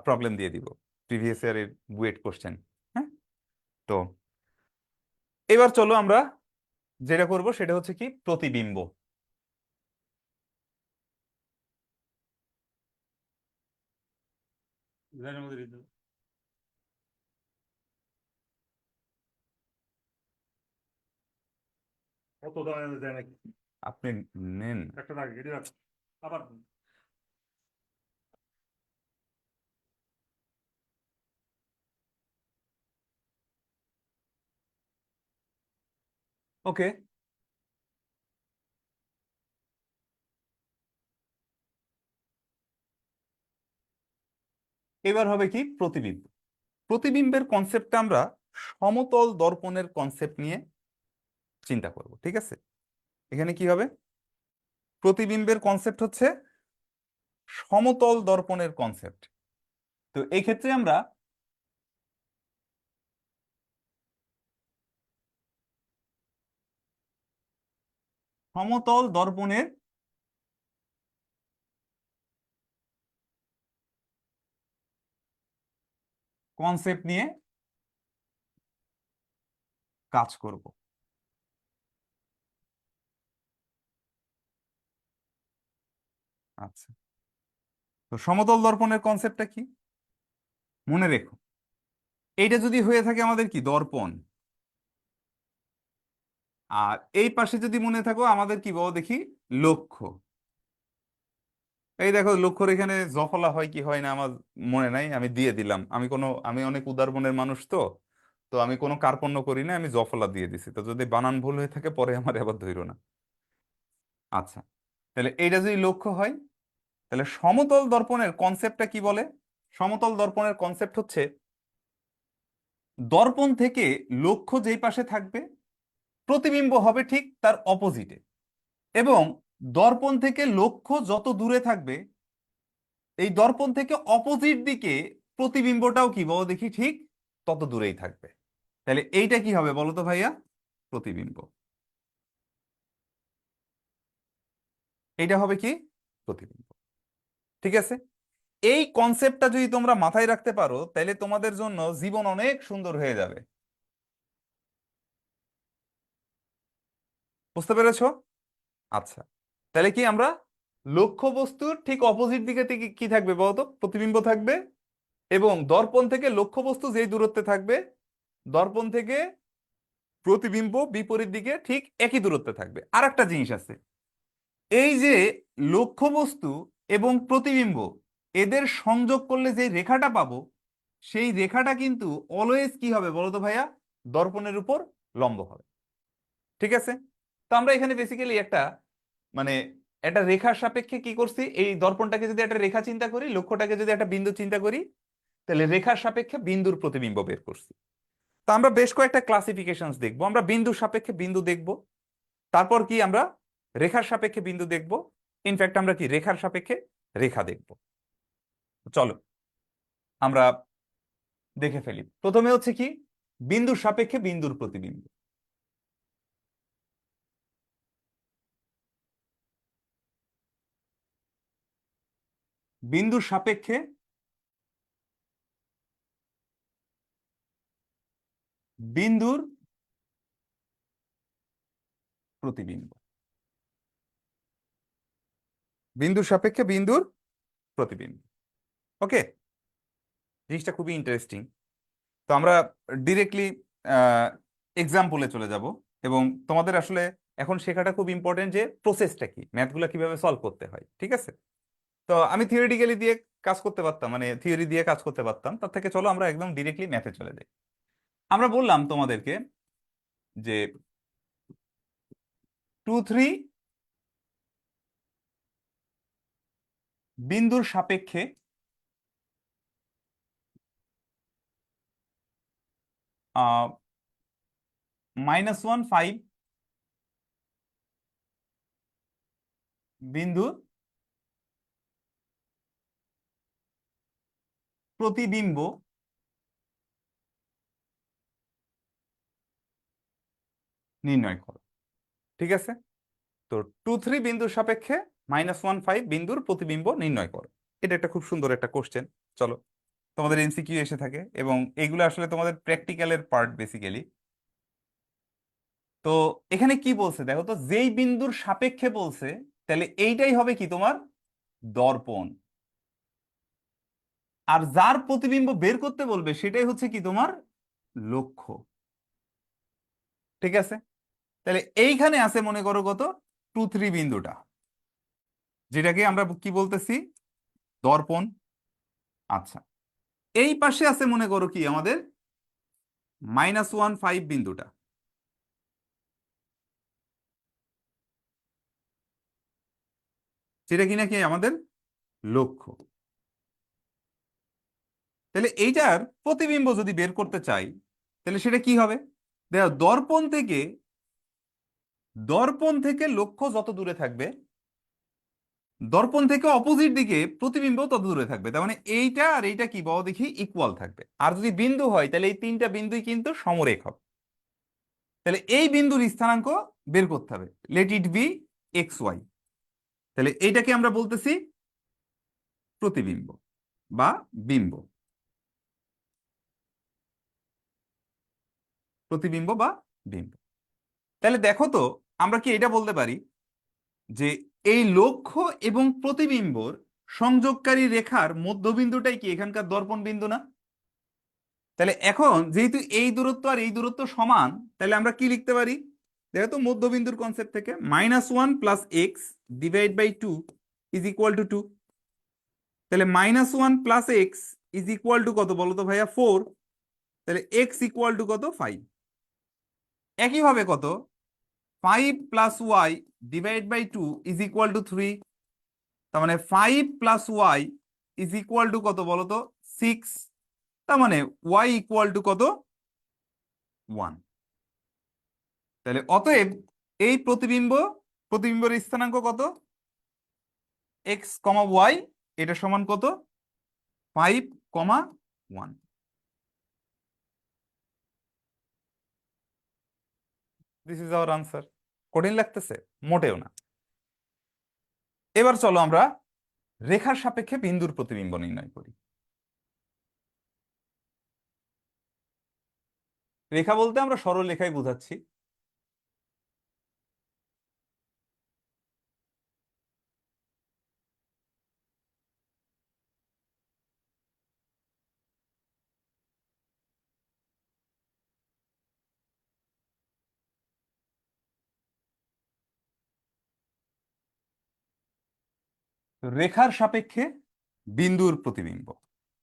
প্রবলেম দিয়ে দিব, প্রিভিয়াস ইয়ারের বুয়েট কোশ্চেন। হ্যাঁ, তো এবার চলো আমরা যেটা করব সেটা হচ্ছে কি প্রতিবিম্ব। আপনি নেন। ওকে, এবার হবে কি প্রতিবিম্ব। প্রতিবিম্বের কনসেপ্টটা আমরা সমতল দর্পণের কনসেপ্ট নিয়ে চিন্তা করব। ঠিক আছে, এখানে কি হবে? প্রতিবিম্বের কনসেপ্ট হচ্ছে সমতল দর্পণের কনসেপ্ট। তো এই ক্ষেত্রে আমরা সমতল দর্পণের কনসেপ্ট নিয়ে কাজ করব। আচ্ছা, তো সমতল দর্পণের কনসেপ্টটা কি মনে রেখো। এইটা যদি হয়ে থাকে আমাদের কি দর্পণ, আর এই পাশে যদি মনে থাকো আমাদের কি বলো দেখি লক্ষ্য। এই দেখো লক্ষ্যর এখানে জফলা হয় কি হয় না আমার মনে নাই, আমি দিয়ে দিলাম। আমি অনেক উদার মনের মানুষ, তো তো আমি কোনো কার্পণ্য করি না, আমি জফলা দিয়ে দিছি। তো যদি বানান ভুল হয়ে থাকে পরে আমার আবার ধইরো না। আচ্ছা, তাহলে এইটা যদি লক্ষ্য হয় তাহলে সমতল দর্পণের কনসেপ্টটা কি বলে? সমতল দর্পণের কনসেপ্ট হচ্ছে দর্পণ থেকে লক্ষ্য যেই পাশে থাকবে প্রতিবিম্ব হবে ঠিক তার অপোজিটে, এবং দর্পণ থেকে লক্ষ্য যত দূরে থাকবে এই দর্পণ থেকে অপোজিট দিকে প্রতিবিম্বটাও কি বলো দেখি ঠিক তত দূরেই থাকবে। তাহলে এইটা কি হবে বলো তো ভাইয়া? প্রতিবিম্ব। এইটা হবে কি প্রতিবিম্ব। ঠিক আছে, এই কনসেপ্টটা যদি তোমরা মাথায় রাখতে পারো তাহলে তোমাদের জন্য জীবন অনেক সুন্দর হয়ে যাবে। বুঝতে পেরেছো? আচ্ছা, তাহলে কি আমরা লক্ষ্য বস্তুর ঠিক অপোজিট দিকে থেকে কি থাকবে বলতো? প্রতিবিম্ব থাকবে, এবং দর্পণ থেকে লক্ষ্য বস্তু যেই দূরত্বে থাকবে দর্পণ থেকে প্রতিবিম্ব বিপরীত দিকে ঠিক একই দূরত্বে থাকবে। আর একটা জিনিস আছে, এই যে লক্ষ্যবস্তু এবং প্রতিবিম্ব এদের সংযোগ করলে যে রেখাটা পাবো সেই রেখাটা কিন্তু অলওয়েজ কি হবে বলতো ভাইয়া? দর্পণের উপর লম্ব হবে। ঠিক আছে, তো আমরা এখানে বেসিক্যালি একটা মানে একটা রেখার সাপেক্ষে কি করছি, এই দর্পণটাকে যদি একটা রেখা চিন্তা করি, লক্ষ্যটাকে যদি একটা বিন্দু চিন্তা করি, তাহলে রেখার সাপেক্ষে বিন্দুর প্রতিবিম্ব বের করছি। তো আমরা বেশ কয়েকটা ক্লাসিফিকেশন দেখবো। আমরা বিন্দুর সাপেক্ষে বিন্দু দেখব, তারপর কি আমরা রেখার সাপেক্ষে বিন্দু দেখব, ইনফ্যাক্ট আমরা কি রেখার সাপেক্ষে রেখা দেখব। চলো আমরা দেখে ফেলি। প্রথমে হচ্ছে কি বিন্দুর সাপেক্ষে বিন্দুর প্রতিবিম্ব। বিন্দুর সাপেক্ষে বিন্দুর প্রতিবিম্ব। বিন্দুর সাপেক্ষে বিন্দুর প্রতিবিম্ব। ওকে, জিনিসটা খুবই ইন্টারেস্টিং। তো আমরা ডিরেক্টলি এক্সাম্পলে চলে যাব, এবং তোমাদের আসলে এখন শেখাটা খুব ইম্পর্টেন্ট যে প্রসেসটা কি, ম্যাথগুলো কিভাবে সলভ করতে হয়, ঠিক আছে? তো আমি থিওরিটিক্যালি দিয়ে কাজ করতে পারতাম, মানে থিওরি দিয়ে কাজ করতে পারতাম, তার থেকে চলো আমরা একদম ডিরেক্টলি ম্যাথে চলে যাই। আমরা বললাম তোমাদেরকে যে 2, 3 বিন্দুর সাপেক্ষে -1, 5 বিন্দুর প্রতিবিম্ব নির্ণয় করো। ঠিক আছে, তো 2, 3 বিন্দুর সাপেক্ষে -1, 5 বিন্দুর প্রতিবিম্ব নির্ণয় করো। এটা একটা খুব সুন্দর একটা কোশ্চেন। চলো, তোমাদের এমসিকিউ এসে থাকে, এবং এগুলো আসলে তোমাদের প্র্যাকটিক্যালের পার্ট বেসিক্যালি। তো এখানে কি বলছে দেখো তো, যেই বিন্দুর সাপেক্ষে বলছে, তাহলে এইটাই হবে কি তোমার দর্পণ, আর যার প্রতিবিম্ব বের করতে বলবে সেটাই হচ্ছে কি তোমার লক্ষ্য। ঠিক আছে, তাহলে এইখানে আছে মনে করো কত, 2, 3 বিন্দুটা, যেটাকে আমরা কি বলতেছি দর্পণ। আচ্ছা, এই পাশে আছে মনে করো কি আমাদের -1, 5 বিন্দুটা, যেটা কিনা কি আমাদের লক্ষ্য। তাহলে এইটার প্রতিবিম্ব যদি বের করতে চাই, তাহলে সেটা কি হবে? দেখো, দর্পণ থেকে লক্ষ্য যত দূরে থাকবে, দর্পণ থেকে অপোজিট দিকে প্রতিবিম্ব তত দূরে থাকবে। তার মানে এইটা আর এইটা কি বলো দেখি, ইকুয়াল থাকবে। আর যদি বিন্দু হয়, তাহলে এই তিনটা বিন্দুই কিন্তু সমরেখ হবে। তাহলে এই বিন্দুর স্থানাঙ্ক বের করতে হবে, লেট ইট বি XY। তাহলে এইটাকে আমরা বলতেছি প্রতিবিম্ব বা বিম্ব, প্রতিবিম্ব বা বিম্ব। তাহলে দেখো তো, আমরা কি এটা বলতে পারি যে এই লক্ষ্য এবং প্রতিবিম্বর সংযোগকারী রেখার মধ্যবিন্দুটাই কি এখানকার দর্পণ বিন্দু না? তাহলে এখন যেহেতু এই দূরত্ব আর এই দূরত্ব সমান, তাহলে আমরা কি লিখতে পারি দেখো তো, মধ্যবিন্দুর কনসেপ্ট থেকে -1 + x / 2 = 2। তাহলে -1 + x = কত বলো তো ভাইয়া, 4। তাহলে x = কত, 5। একইভাবে কত, 5 + y / 2 = 3। তার মানে 5 + y কত বলো তো, 6। তার মানে y কত, 1। তাহলে অতএব এই প্রতিবিম্বের স্থানাঙ্ক কত, x, y, এটা সমান কত, 5, 1। This is our answer. কঠিন লাগতেছে? মোটেও না। এবার চলো আমরা রেখার সাপেক্ষে বিন্দুর প্রতিবিম্ব নির্ণয় করি। রেখা বলতে আমরা সরল রেখাই বোঝাচ্ছি। রেখার সাপেক্ষে বিন্দুর প্রতিবিম্ব,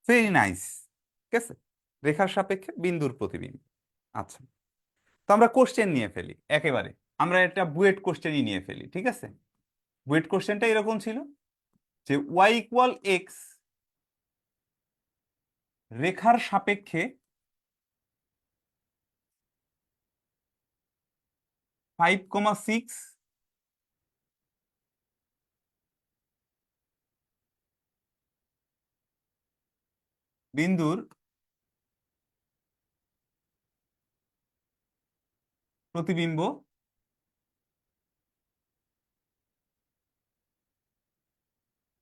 ভেরি নাইস। ঠিক আছে, রেখার সাপেক্ষে বিন্দুর প্রতিবিম্ব। আচ্ছা, তো আমরা কোশ্চেন নিয়ে ফেলি একেবারে, আমরা একটা বুয়েট কোশ্চেনই নিয়ে ফেলি, ঠিক আছে? ওয়েট কোশ্চেনটা এরকম ছিল যে ওয়াই ইকুয়াল এক্স রেখার সাপেক্ষে 5,6 বিন্দুর প্রতিবিম্ব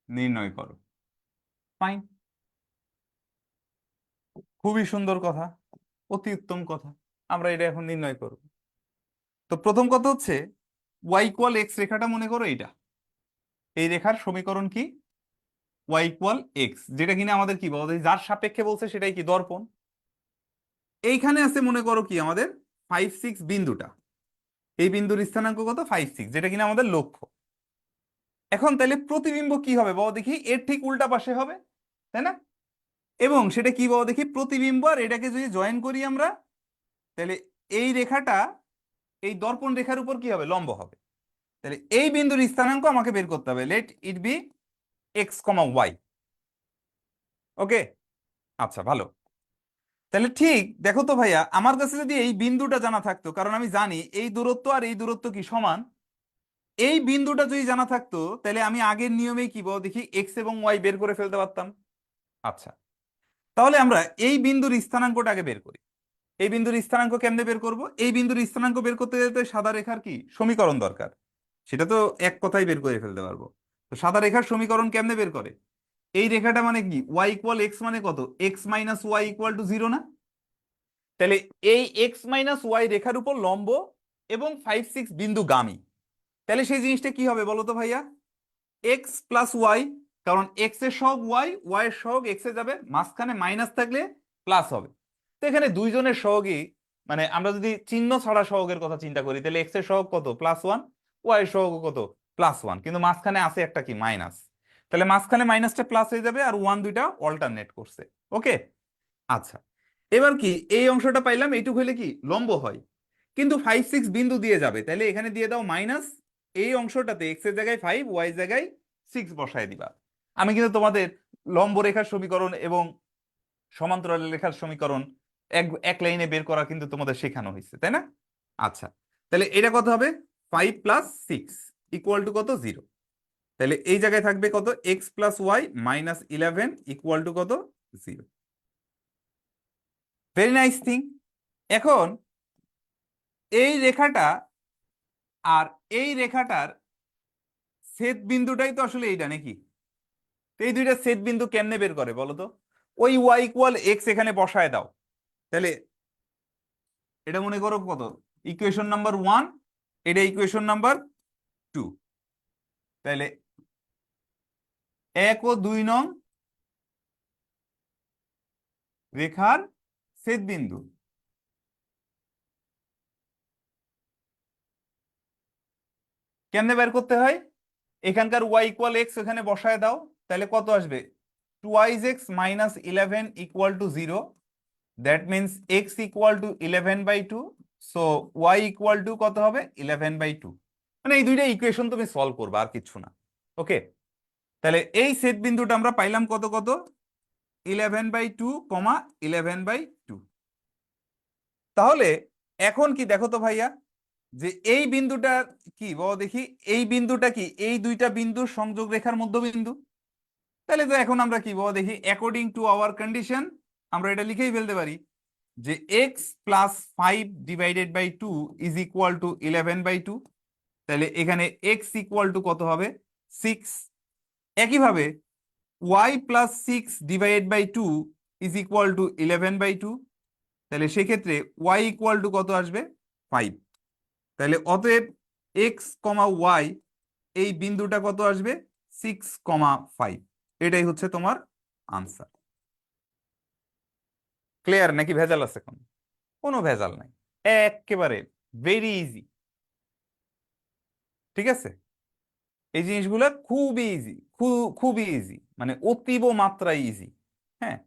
নির্ণয় করো। ফাইন, খুবই সুন্দর কথা, অতি উত্তম কথা। আমরা এটা এখন নির্ণয় করব। তো প্রথম কথা হচ্ছে ওয়াই ইকুয়াল এক্স রেখাটা মনে করো এইটা, এই রেখার সমীকরণ কি? ওয়াই ইকুয়াল এক্স, যেটা কিনা আমাদের কি বলতে যার সাপেক্ষে বলছে সেটাই কি দর্পণ। এইখানে আছে মনে করো কি আমাদের 5,6 বিন্দুটা, এই বিন্দুর স্থানাঙ্ক কত? 5,6, যেটা কিনা আমাদের লক্ষ্য। এখন তাহলে প্রতিবিম্ব কি হবে বলো দেখি? এর ঠিক উল্টা পাশে হবে, তাই না? এবং সেটা কি বলো দেখি? প্রতিবিম্ব আর এটাকে যদি জয়েন করি আমরা, তাহলে এই রেখাটা এই দর্পণ রেখার উপর কি হবে? লম্ব হবে। তাহলে এই বিন্দুর স্থানাঙ্ক আমাকে বের করতে হবে। Let it be X comma Y. Okay, আচ্ছা ভালো। তাহলে ঠিক দেখো তো ভাইয়া, আমার কাছে যদি এই বিন্দুটা জানা থাকতো, কারণ আমি জানি এই দূরত্ব আর এই দূরত্ব কি সমান, এই বিন্দুটা যদি জানা থাকতো তাহলে আমি আগের নিয়মেই কি বল দেখি এক্স এবং ওয়াই বের করে ফেলতে পারতাম। আচ্ছা, তাহলে আমরা এই বিন্দুর স্থানাঙ্কটা আগে বের করি। এই বিন্দুর স্থানাঙ্ক কেমনে বের করব? এই বিন্দুর স্থানাঙ্ক বের করতে গেলে তো সাদা রেখার কি সমীকরণ দরকার, সেটা তো এক কথাই বের করে ফেলতে পারবো। তো সাদা রেখার সমীকরণ কেমনে বের করে? এই রেখাটা মানে কি? ওয়াই ইকুয়াল এক্স মানে কত? X minus y equal to zero না? তাহলে এই এক্স মাইনাস ওয়াই রেখার উপর লম্ব এবং 5,6 বিন্দু গামী, তাহলে সেই জিনিসটা কি হবে বলো তো ভাইয়া? এক্স প্লাস ওয়াই, কারণ এক্স এর সহগ ওয়াই, ওয়াই এর সহগ এক্স এ যাবে, মাঝখানে মাইনাস থাকলে প্লাস হবে। তো এখানে দুইজনের সহগই, মানে আমরা যদি চিহ্ন ছাড়া সহগের কথা চিন্তা করি, তাহলে এক্স এর সহগ কত? +1, ওয়াই এর সহগ কত? +1, কিন্তু মাঝখানে আছে একটা কি মাইনাস, তাহলে মাঝখানে মাইনাসটা প্লাস হয়ে যাবে, আর ওয়ান দুইটা অল্টারনেট করছে। ওকে, আচ্ছা, এবার কি এই অংশটা পাইলাম, এইটুকু হলে কি লম্ব হয়, কিন্তু 5,6 বিন্দু দিয়ে যাবে, তাহলে এখানে দিয়ে দাও মাইনাস। এই অংশটাতে এক্স এর জায়গায় 5, ওয়াই এর জায়গায় 6 বসায় দিবা। আমি কিন্তু তোমাদের লম্ব রেখার সমীকরণ এবং সমান্তরাল রেখার সমীকরণ এক এক লাইনে বের করা কিন্তু তোমাদের শেখানো হয়েছে, তাই না? আচ্ছা, তাহলে এটা কত হবে? 5 + 6 ইকুয়াল টু কত? 0। তাহলে এই জায়গায় থাকবে কত? X plus y minus 11 equal to কত? 0। Very nice thing. এখন এই রেখাটা আর এই রেখাটার ছেদ বিন্দুটাই তো আসলে এইটা নাকি? তো এই দুইটা ছেদ বিন্দু কেমনে বের করে বলো তো? ওই ওয়াই ইকুয়াল এক্স এখানে বসায় দাও। তাহলে এটা মনে করো কত? ইকুয়েশন নাম্বার 1, এটা ইকুয়েশন নাম্বার 2। তাহলে 1 ও 2 নং রেখার ছেদ বিন্দু কেমনে বের করতে হয়? এখানকার ওয়াই ইকুয়াল এক্স এখানে বসায় দাও, তাহলে কত আসবে? 2x - 11 equal to 0। That means x equal to 11/2। So y equal to কত হবে? 11/2। মানে এই দুইটা ইকুয়েশন তুমি সলভ করবে, আর কিছু না। ওকে, তাহলে এই ছেদ বিন্দুটা আমরা পাইলাম কত কত? 11/2, 11/2। তাহলে এখন কি দেখো তো ভাইয়া, যে এই বিন্দুটা কি বলো দেখি? এই বিন্দুটা কি এই দুইটা বিন্দুর সংযোগ রেখার মধ্যবিন্দু। তাহলে তো এখন আমরা কি বলো দেখি? অ্যাকর্ডিং টু আওয়ার কন্ডিশন আমরা এটা লিখেই ফেলতে পারি যে x plus 5/2 is equal to 11/2। তাহলে এখানে এক্স ইকুয়াল টু কত হবে? 6। একইভাবে y plus 6/2 is equal to 11/2। তাহলে সেক্ষেত্রে ওয়াই ইকুয়াল টু কত আসবে? 5। তাহলে অতএব এক্স কমা ওয়াই এই বিন্দুটা কত আসবে? 6,5। এটাই হচ্ছে তোমার আনসার। ক্লিয়ার নাকি ভেজাল আছে? কোনো ভেজাল নাই, একেবারে ভেরি ইজি। ঠিক আছে, এই জিনিসগুলো খুবই ইজি, খুবই ইজি, মানে অতীব মাত্রায় ইজি। হ্যাঁ,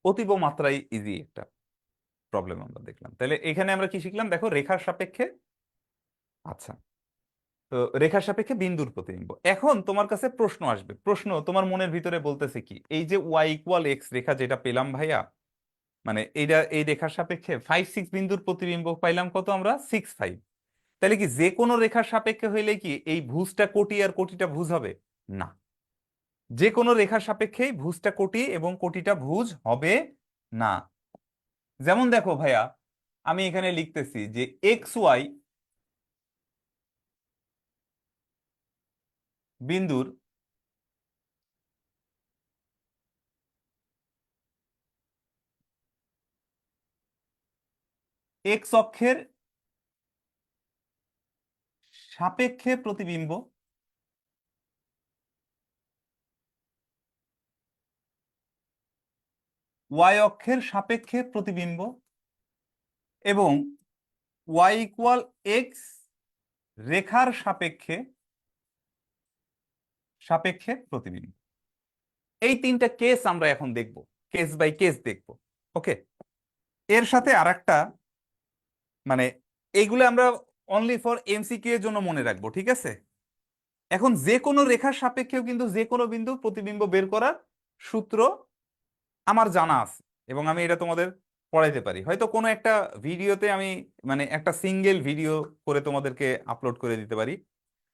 অতীব মাত্রায় ইজি একটা প্রবলেম আমরা দেখলাম। তাহলে এখানে আমরা কি শিখলাম দেখো, রেখার সাপেক্ষে, আচ্ছা, তো রেখার সাপেক্ষে বিন্দুর প্রতিবিম্ব। এখন তোমার কাছে প্রশ্ন আসবে, প্রশ্ন তোমার মনের ভিতরে বলতেছে কি, এই যে ওয়াই ইকুয়াল এক্স রেখা যেটা পেলাম ভাইয়া, মানে এইটা, এই রেখার সাপেক্ষে 5 6 বিন্দুর প্রতিবিম্ব পাইলাম কত আমরা, 6 5। তাহলে কি যে কোনো রেখার সাপেক্ষে হইলে কি এই ভুজটা কোটি আর কোটিটা ভুজ হবে? না, যে কোনো রেখার সাপেক্ষেই ভুজটা কোটি এবং কোটিটা ভুজ হবে না। যেমন দেখো ভাইয়া, আমি এখানে লিখতেছি যে এক্স ওয়াই বিন্দুর এক্স অক্ষের সাপেক্ষে প্রতিবিম্ব ওয়াই অক্ষের সাপেক্ষে প্রতিবিম্ব এবং ওয়াই ইকুয়াল এক্স রেখার সাপেক্ষে সাপেক্ষে প্রতিবিম্ব। এই তিনটা কেস আমরা এখন দেখব, কেস বাই কেস দেখব। ওকে, এর সাথে আরেকটা, মানে এইগুলো আমরা অনলি ফর এমসিকিউ এর জন্য মনে রাখবো, ঠিক আছে? এখন যে কোনো রেখার সাপেক্ষেও কিন্তু যে কোনো বিন্দু প্রতিবিম্ব বের করার সূত্র আমার জানা আছে, এবং আমি এটা তোমাদের পড়াইতে পারি। হয়তো কোনো একটা ভিডিওতে আমি, মানে একটা সিঙ্গেল ভিডিও করে তোমাদেরকে আপলোড করে দিতে পারি,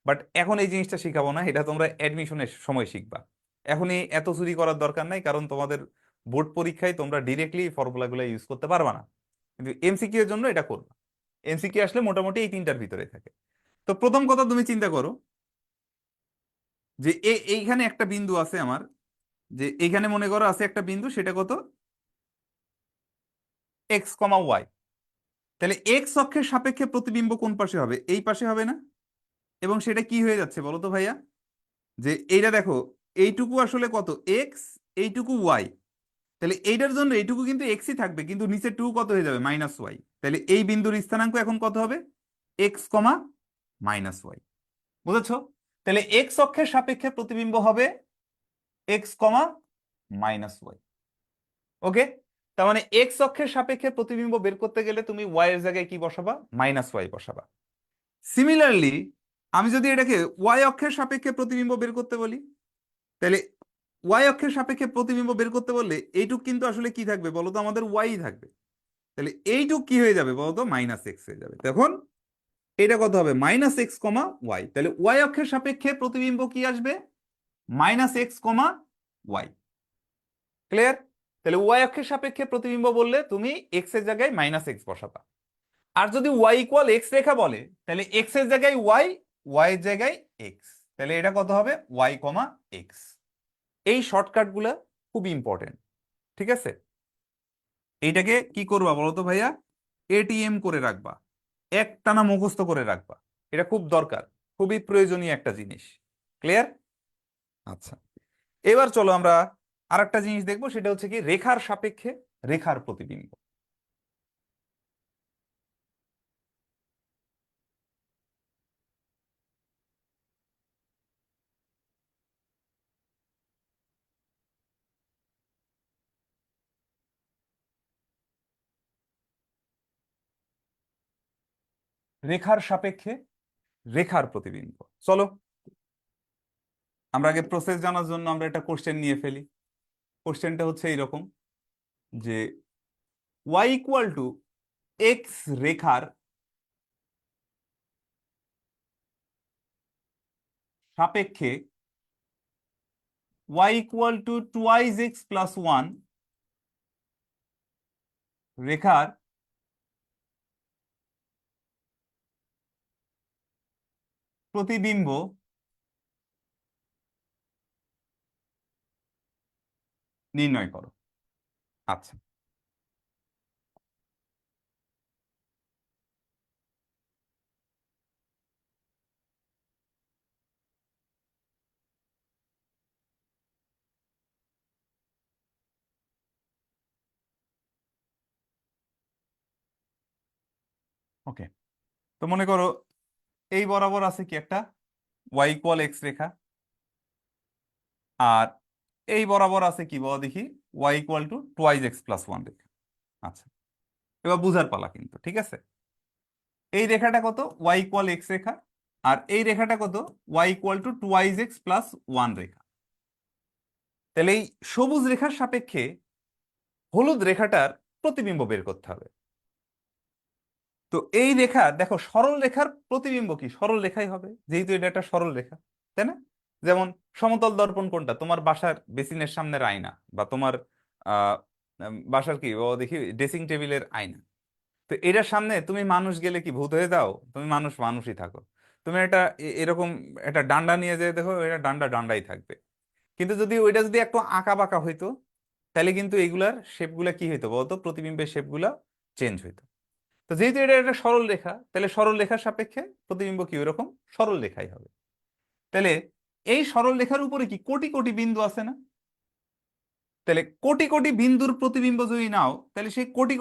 বাট এখন এই জিনিসটা শিখাবো না, এটা তোমরা অ্যাডমিশনের সময় শিখবা। এখনই এত চুরি করার দরকার নাই, কারণ তোমাদের বোর্ড পরীক্ষায় তোমরা ডিরেক্টলি ফর্মুলাগুলো ইউজ করতে পারবা না, কিন্তু এমসিকিউ এর জন্য এটা করবা। এমসিকিউ আসলে মোটামুটি এই তিনটার ভিতরে থাকে। তো প্রথম কথা তুমি চিন্তা করো যে এইখানে একটা বিন্দু আছে আমার, যে এইখানে মনে করো আছে একটা বিন্দু, সেটা কত, এক্স কমা ওয়াই। তাহলে এক্স অক্ষের সাপেক্ষে প্রতিবিম্ব কোন পাশে হবে, এই পাশে হবে না? এবং সেটা কি হয়ে যাচ্ছে বলো তো ভাইয়া, যে এইটা দেখো, এইটুকু আসলে কত, এক্স, এইটুকু ওয়াই। তাহলে এইটার জন্য এইটুকু কিন্তু এক্সই থাকবে, কিন্তু নিচে টু কত হয়ে যাবে, মাইনাস ওয়াই। তাহলে এই বিন্দুর স্থানাঙ্ক এখন কত হবে, এক্স কমা মাইনাস ওয়াই। বুঝেছো? তাহলে এক্স অক্ষের সাপেক্ষে প্রতিবিম্ব হবে এক্স কমা মাইনাস ওয়াই। ওকে, তার মানে এক্স অক্ষের সাপেক্ষে প্রতিবিম্ব বের করতে গেলে তুমি ওয়াই এর জায়গায় কি বসাবা, মাইনাস ওয়াই বসাবা। সিমিলারলি আমি যদি এটাকে ওয়াই অক্ষের সাপেক্ষে প্রতিবিম্ব বের করতে বলি, তাহলে ওয়াই অক্ষের সাপেক্ষে প্রতিবিম্ব বের করতে বললে এইটুক কিন্তু আসলে কি থাকবে বলতো, আমাদের ওয়াই থাকবে। তাহলে এইটুক কি হয়ে যাবে বলতো, মাইনাস এক্স হয়ে যাবে। তখন এটা কত হবে, মাইনাস এক্স কমা ওয়াই। তাহলে ওয়াই অক্ষের সাপেক্ষে প্রতিবিম্ব কি আসবে, minus x comma Y. Clear? তাহলে ওয়াই অক্ষের সাপেক্ষে প্রতিবিম্ব বললে তুমি এক্স এর জায়গায় মাইনাস এক্স বসাবা। আর যদি ওয়াই ইকুয়াল এক্স রেখা বলে, তাহলে এক্স এর জায়গায় ওয়াই, ওয়াই এর জায়গায় এক্স। তাহলে এটা কত হবে, ওয়াই কমা এক্স। এই শর্টকাট গুলা খুব ইম্পর্টেন্ট, ঠিক আছে? এইটাকে কি করবা বলতো ভাইয়া, এটিএম করে রাখবা, একটানা মুখস্থ করে রাখবা। এটা খুব দরকার, খুবই প্রয়োজনীয় একটা জিনিস। ক্লিয়ার? আচ্ছা, এবার চলো আমরা আরেকটা জিনিস দেখবো, সেটা হচ্ছে কি রেখার সাপেক্ষে রেখার প্রতিবিম্ব। রেখার সাপেক্ষে রেখার প্রতিবিম্ব, চলো আমরা আগে প্রসেস জানার জন্য আমরা একটা কোশ্চেন নিয়ে ফেলি। কোশ্চেনটা হচ্ছে এইরকম, যে ওয়াই ইকুয়াল টু এক্স রেখার সাপেক্ষে y equal to twice x plus one রেখার প্রতিবিম্ব নির্ণয় করো। আচ্ছা, ওকে, তো মনে করো এই বরাবর আছে কি একটা ওয়াই ইকুয়াল এক্স রেখা, আর এই বরাবর আছে কি বলো দেখি, Y equal to twice X plus one রেখা। আচ্ছা, এবার বুঝার পালা কিন্তু, ঠিক আছে। এই রেখাটা কত? ওয়াই ইকুয়াল এক্স রেখা। আর এই রেখাটা কত? Y equal to twice X plus one রেখা। তাহলে এই সবুজ রেখার সাপেক্ষে হলুদ রেখাটার প্রতিবিম্ব বের করতে হবে। তো এই রেখা দেখো, সরল রেখার প্রতিবিম্ব কি সরল রেখাই হবে, যেহেতু এটা একটা সরল রেখা, তাই না? যেমন সমতল দর্পণ কোনটা? তোমার বাসার বেসিনের সামনের আয়না, বা তোমার আহ বাসার কি ও দেখি ড্রেসিং টেবিলের আয়না। তো এটার সামনে তুমি মানুষ গেলে কি ভূত হয়ে যাও? তুমি মানুষ মানুষই থাকো। তুমি একটা এরকম একটা ডান্ডা নিয়ে যেয়ে দেখো, এটা ডান্ডা ডান্ডাই থাকবে। কিন্তু যদি ওইটা যদি একটু আঁকা বাঁকা হইতো, তাহলে কিন্তু এইগুলার শেপগুলা কি হইতো বলতো? প্রতিবিম্বের শেপগুলা চেঞ্জ হইতো। তো যেহেতু এটা একটা সরল রেখা, তাহলে সরল রেখার সাপেক্ষে প্রতিবিম্ব কি ওইরকম সরল রেখাই হবে। তাহলে এই সরল রেখার উপরে কি কোটি কোটি বিন্দু আছে না? তাহলে কোটি কোটি বিন্দুর প্রতিবিম্ব যদি নাও, তাহলে সেই কোটি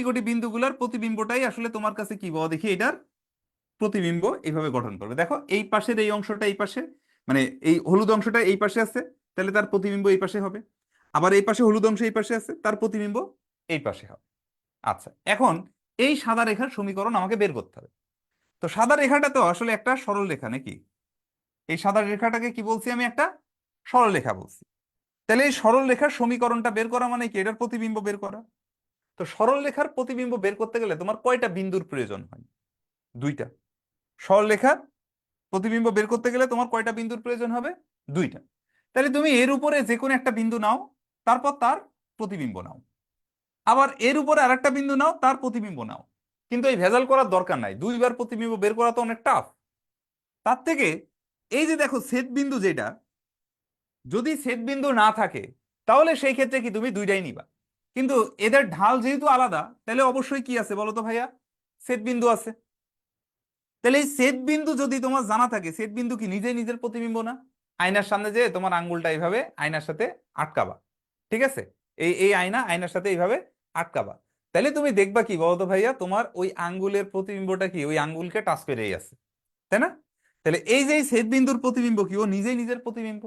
কোটি বিন্দুগুলার প্রতিবিম্বটাই আসলে তোমার কাছে কি বলো দেখি, এটার প্রতিবিম্ব এইভাবে গঠন করবে। দেখো এই পাশের এই অংশটা এই পাশে, মানে এই হলুদ অংশটা এই পাশে আছে, তাহলে তার প্রতিবিম্ব এই পাশে হবে। আবার এই পাশে হলুদ অংশ এই পাশে আছে, তার প্রতিবিম্ব এই পাশে হবে। আচ্ছা, এখন এই সাদা রেখার সমীকরণ আমাকে বের করতে হবে। তো সাদা রেখাটা তো আসলে একটা সরল রেখা নাকি? এই সাদা রেখাটাকে কি বলছি আমি? একটা সরল রেখা বলছি। তাহলে এই সরল রেখার সমীকরণটা বের করা মানে কি? এটার প্রতিবিম্ব বের করা। তো সরল রেখার প্রতিবিম্ব বের করতে গেলে তোমার কয়টা বিন্দুর প্রয়োজন হয়? দুইটা। সরল রেখার প্রতিবিম্ব বের করতে গেলে তোমার কয়টা বিন্দুর প্রয়োজন হবে? দুইটা। তাহলে তুমি এর উপরে যে কোনো একটা বিন্দু নাও, তারপর তার প্রতিবিম্ব নাও। আবার এর উপরে আরেকটা বিন্দু নাও, তার প্রতিবিম্ব নাও। কিন্তু এই ভেজাল করার দরকার নাই, দুইবার প্রতিবিম্ব বের করা তো অনেক টাফ। তার থেকে এই যে দেখো ছেদ বিন্দু যেটা, যদি ছেদ বিন্দু না থাকে, তাহলে সেই ক্ষেত্রে কি তুমি দুইটাই নিবা। কিন্তু এদের ঢাল যেহেতু আলাদা, তাহলে অবশ্যই কি আছে বলো তো ভাইয়া? ছেদ বিন্দু আছে। তাহলে এই ছেদ বিন্দু যদি তোমার জানা থাকে, ছেদ বিন্দু কি নিজে নিজের প্রতিবিম্ব না? আয়নার সামনে যে তোমার আঙ্গুলটা এইভাবে আয়নার সাথে আটকাবা, ঠিক আছে? এই এই আয়নার সাথে এইভাবে আটকাবা, তাহলে তুমি দেখবা কি বলতো ভাইয়া, তোমার ওই আঙ্গুলের প্রতিবিম্বটা কি ওই আঙ্গুলকে টাচ করেই আছে, তাই না? তাহলে এই যে এই ছেদ বিন্দুর প্রতিবিম্ব কি ও নিজেই নিজের প্রতিবিম্ব।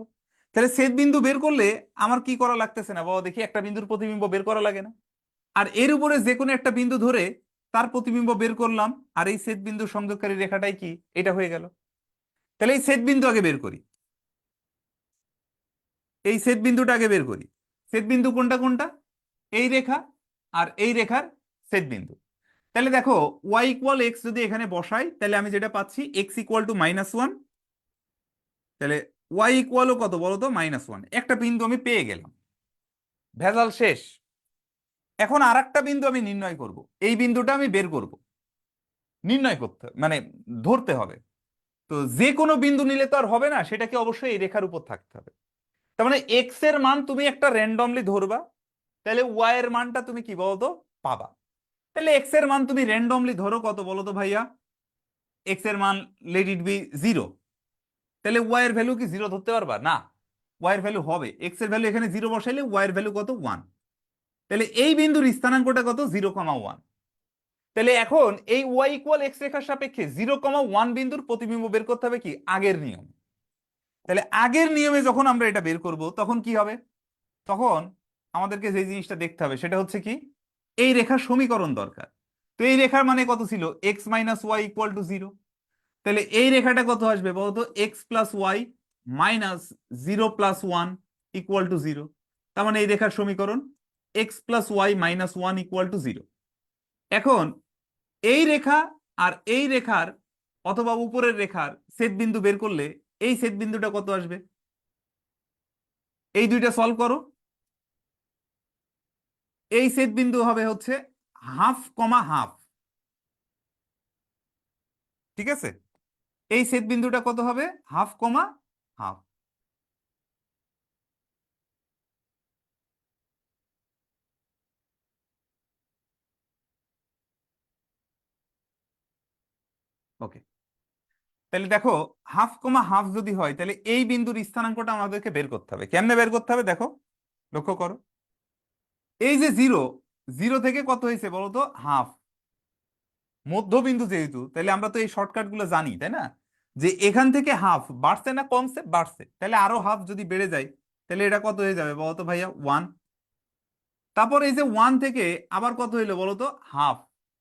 তাহলে ছেদ বিন্দু বের করলে আমার কি করা লাগতেছে না বাবা দেখি? একটা বিন্দুর প্রতিবিম্ব বের করা লাগে না? আর এর উপরে যে কোনো একটা বিন্দু ধরে তার প্রতিবিম্ব বের করলাম, আর এই ছেদ বিন্দু সংযোগকারী রেখাটাই কি এটা হয়ে গেল। তাহলে এই ছেদ বিন্দু আগে বের করি, এই ছেদ বিন্দুটা আগে বের করি। ছেদ বিন্দু কোনটা কোনটা? এই রেখা আর এই রেখার ছেদ বিন্দু। তাহলে দেখো ওয়াই ইকুয়াল এক্স যদি এখানে বসাই, তাহলে আমি যেটা পাচ্ছি এক্স ইকুয়াল টু -1। তাহলে ওয়াই ইকুয়ালও কত বলো তো? -1। একটা বিন্দু আমি পেয়ে গেলাম, ভেজাল শেষ। এখন আর একটা বিন্দু আমি নির্ণয় করব, এই বিন্দুটা আমি বের করব, নির্ণয় করতে মানে ধরতে হবে। তো যে কোনো বিন্দু নিলে তো আর হবে না, সেটাকে অবশ্যই এই রেখার উপর থাকতে হবে। তার মানে এক্স এর মান তুমি একটা র্যান্ডমলি ধরবা, তাহলে ওয়াই এর মানটা তুমি কি বলতো পাবা। তাহলে এক্স এর মান তুমি র্যান্ডমলি ধরো কত বলো তো ভাইয়া? এক্স এর মান লেট ইট বি 0। তাহলে ওয়াই এর ভ্যালু কি 0 ধরতে পারবা না? ওয়াই এর ভ্যালু হবে, এক্স এর ভ্যালু এখানে 0 বসাইলে ওয়াই এর ভ্যালু কত? 1। তাহলে এই বিন্দুর স্থানাঙ্কটা কত? 0,1। তাহলে এখন এই ওয়াই ইকুয়াল এক্স রেখার সাপেক্ষে 0,1 বিন্দুর প্রতিবিম্ব বের করতে হবে কি আগের নিয়ম। তাহলে আগের নিয়মে যখন আমরা এটা বের করব, তখন কি হবে? তখন আমাদেরকে যে জিনিসটা দেখতে হবে সেটা হচ্ছে কি, এই রেখার সমীকরণ দরকার। তো এই রেখার মানে কত ছিল? X minus y equal to 0। তাহলে এই রেখাটা কত আসবে বলতো? X plus y minus 0+1 equal to 0। তার মানে এই রেখার সমীকরণ x plus y -1 equal to 0। এখন এই রেখা আর এই রেখার অথবা উপরের রেখার ছেদ বিন্দু বের করলে এই ছেদ বিন্দুটা কত আসবে? এই দুইটা সলভ করো। এই ছেদ বিন্দু হবে হচ্ছে হাফ কমা হাফ, ঠিক আছে? এই ছেদ বিন্দুটা কত হবে? হাফ কমা হাফ। ওকে, তাহলে দেখো হাফ কমা হাফ যদি হয়, তাহলে এই বিন্দুর স্থানাঙ্কটা আমাদেরকে বের করতে হবে। কেমনে বের করতে হবে দেখো, লক্ষ্য করো। এই যে 0, 0 থেকে কত হয়েছে বলো তো? হাফ। মধ্যবিন্দু যেহেতু, তাহলে আমরা তো এই শর্টকাট গুলো জানি, তাই না? যে এখান থেকে হাফ বাড়ছে না কমছে? বাড়ছে। তাহলে আরো হাফ যদি বেড়ে যায়, তাহলে এটা কত হয়ে যাবে বলতো ভাইয়া? 1। তারপর এই যে 1 থেকে আবার কত হইলো বলো তো, হাফ।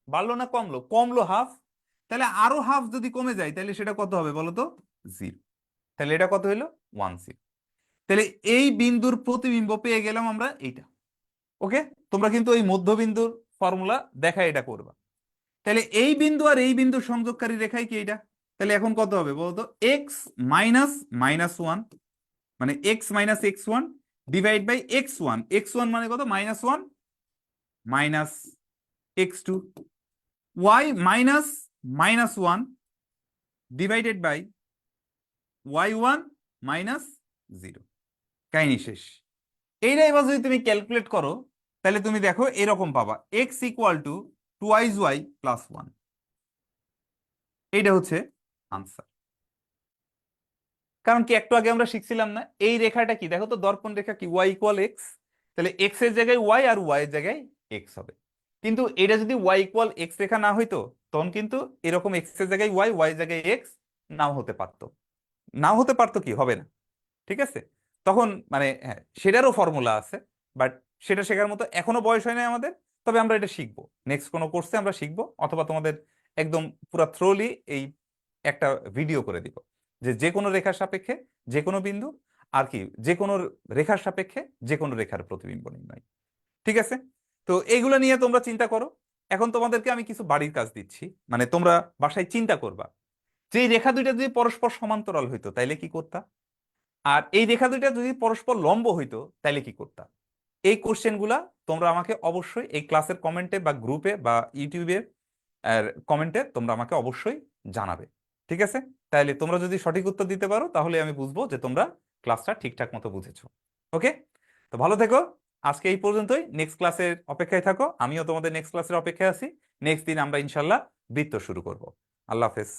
বাড়লো না কমলো? কমলো হাফ। তাহলে আরো হাফ যদি কমে যায় তাহলে সেটা কত হবে বলো তো? 0। তাহলে এটা কত হইলো? 1 0। তাহলে এই বিন্দুর প্রতিবিম্ব পেয়ে গেলাম আমরা এইটা। ওকে, তোমরা কিন্তু এই মধ্যবিন্দুর ফর্মুলা দেখা এটা করবা। তাহলে এই বিন্দু আর এই বিন্দুর সংযোগকারী রেখাই কি এটা? তাহলে এখন কত হবে বলতো? এক্স মাইনাস -1, মানে x minus x1 divide by x1। x1 মানে কত? -1 minus x2। y minus -1 divided by y1 minus 0। কাহিনী শেষ। এইটা এবার যদি তুমি ক্যালকুলেট করো তাহলে তুমি দেখো এরকম পাবা, x equal to twice y plus 1। এইটা হচ্ছে আনসার। কারণ কি একটু আগে আমরা শিখছিলাম না, এই রেখাটা কি দেখো তো, দর্পণ রেখা কি, ওয়াই ইকুয়াল এক্স। তাহলে এক্স এর জায়গায় ওয়াই আর ওয়াই এর জায়গায় এক্স হবে। কিন্তু এটা যদি ওয়াই ইকুয়াল এক্স রেখা না হইতো তখন কিন্তু এরকম এক্স এর জায়গায় ওয়াই, ওয়াই এর জায়গায় এক্স নাও হতে পারতো। নাও হতে পারতো কি, হবে না। ঠিক আছে, তখন মানে হ্যাঁ সেটারও ফর্মুলা আছে, বাট সেটা শেখার মতো এখনো বয়স হয় না আমাদের। তবে আমরা এটা শিখবো, নেক্সট কোনো কোর্সে আমরা শিখবো, অথবা তোমাদের একদম পুরা থ্রোলি এই একটা ভিডিও করে দিব, যে যে কোনো রেখার সাপেক্ষে যে কোনো বিন্দু, আর কি যে কোনো রেখার সাপেক্ষে যে কোনো রেখার প্রতিবিম্ব নির্ণয়। ঠিক আছে, তো এইগুলো নিয়ে তোমরা চিন্তা করো। এখন তোমাদেরকে আমি কিছু বাড়ির কাজ দিচ্ছি, মানে তোমরা বাসায় চিন্তা করবা যে এই রেখা দুইটা যদি পরস্পর সমান্তরাল হইতো তাইলে কি করতা, আর এই রেখা দুইটা যদি পরস্পর লম্ব হইতো তাইলে কি করতাম। এই কোশ্চেন গুলা তোমরা আমাকে অবশ্যই এই ক্লাসের কমেন্টে বা গ্রুপে বা ইউটিউবে কমেন্টে তোমরা আমাকে অবশ্যই জানাবে। ঠিক আছে, তাহলে তোমরা যদি সঠিক উত্তর দিতে পারো তাহলে আমি বুঝবো যে তোমরা ক্লাসটা ঠিকঠাক মতো বুঝেছো। ওকে, তো ভালো থেকো। আজকে এই পর্যন্তই, নেক্সট ক্লাসের অপেক্ষায় থাকো, আমিও তোমাদের নেক্সট ক্লাসের অপেক্ষায় আছি। নেক্সট দিন আমরা ইনশাল্লাহ বৃত্ত শুরু করব। আল্লাহ হাফেজ।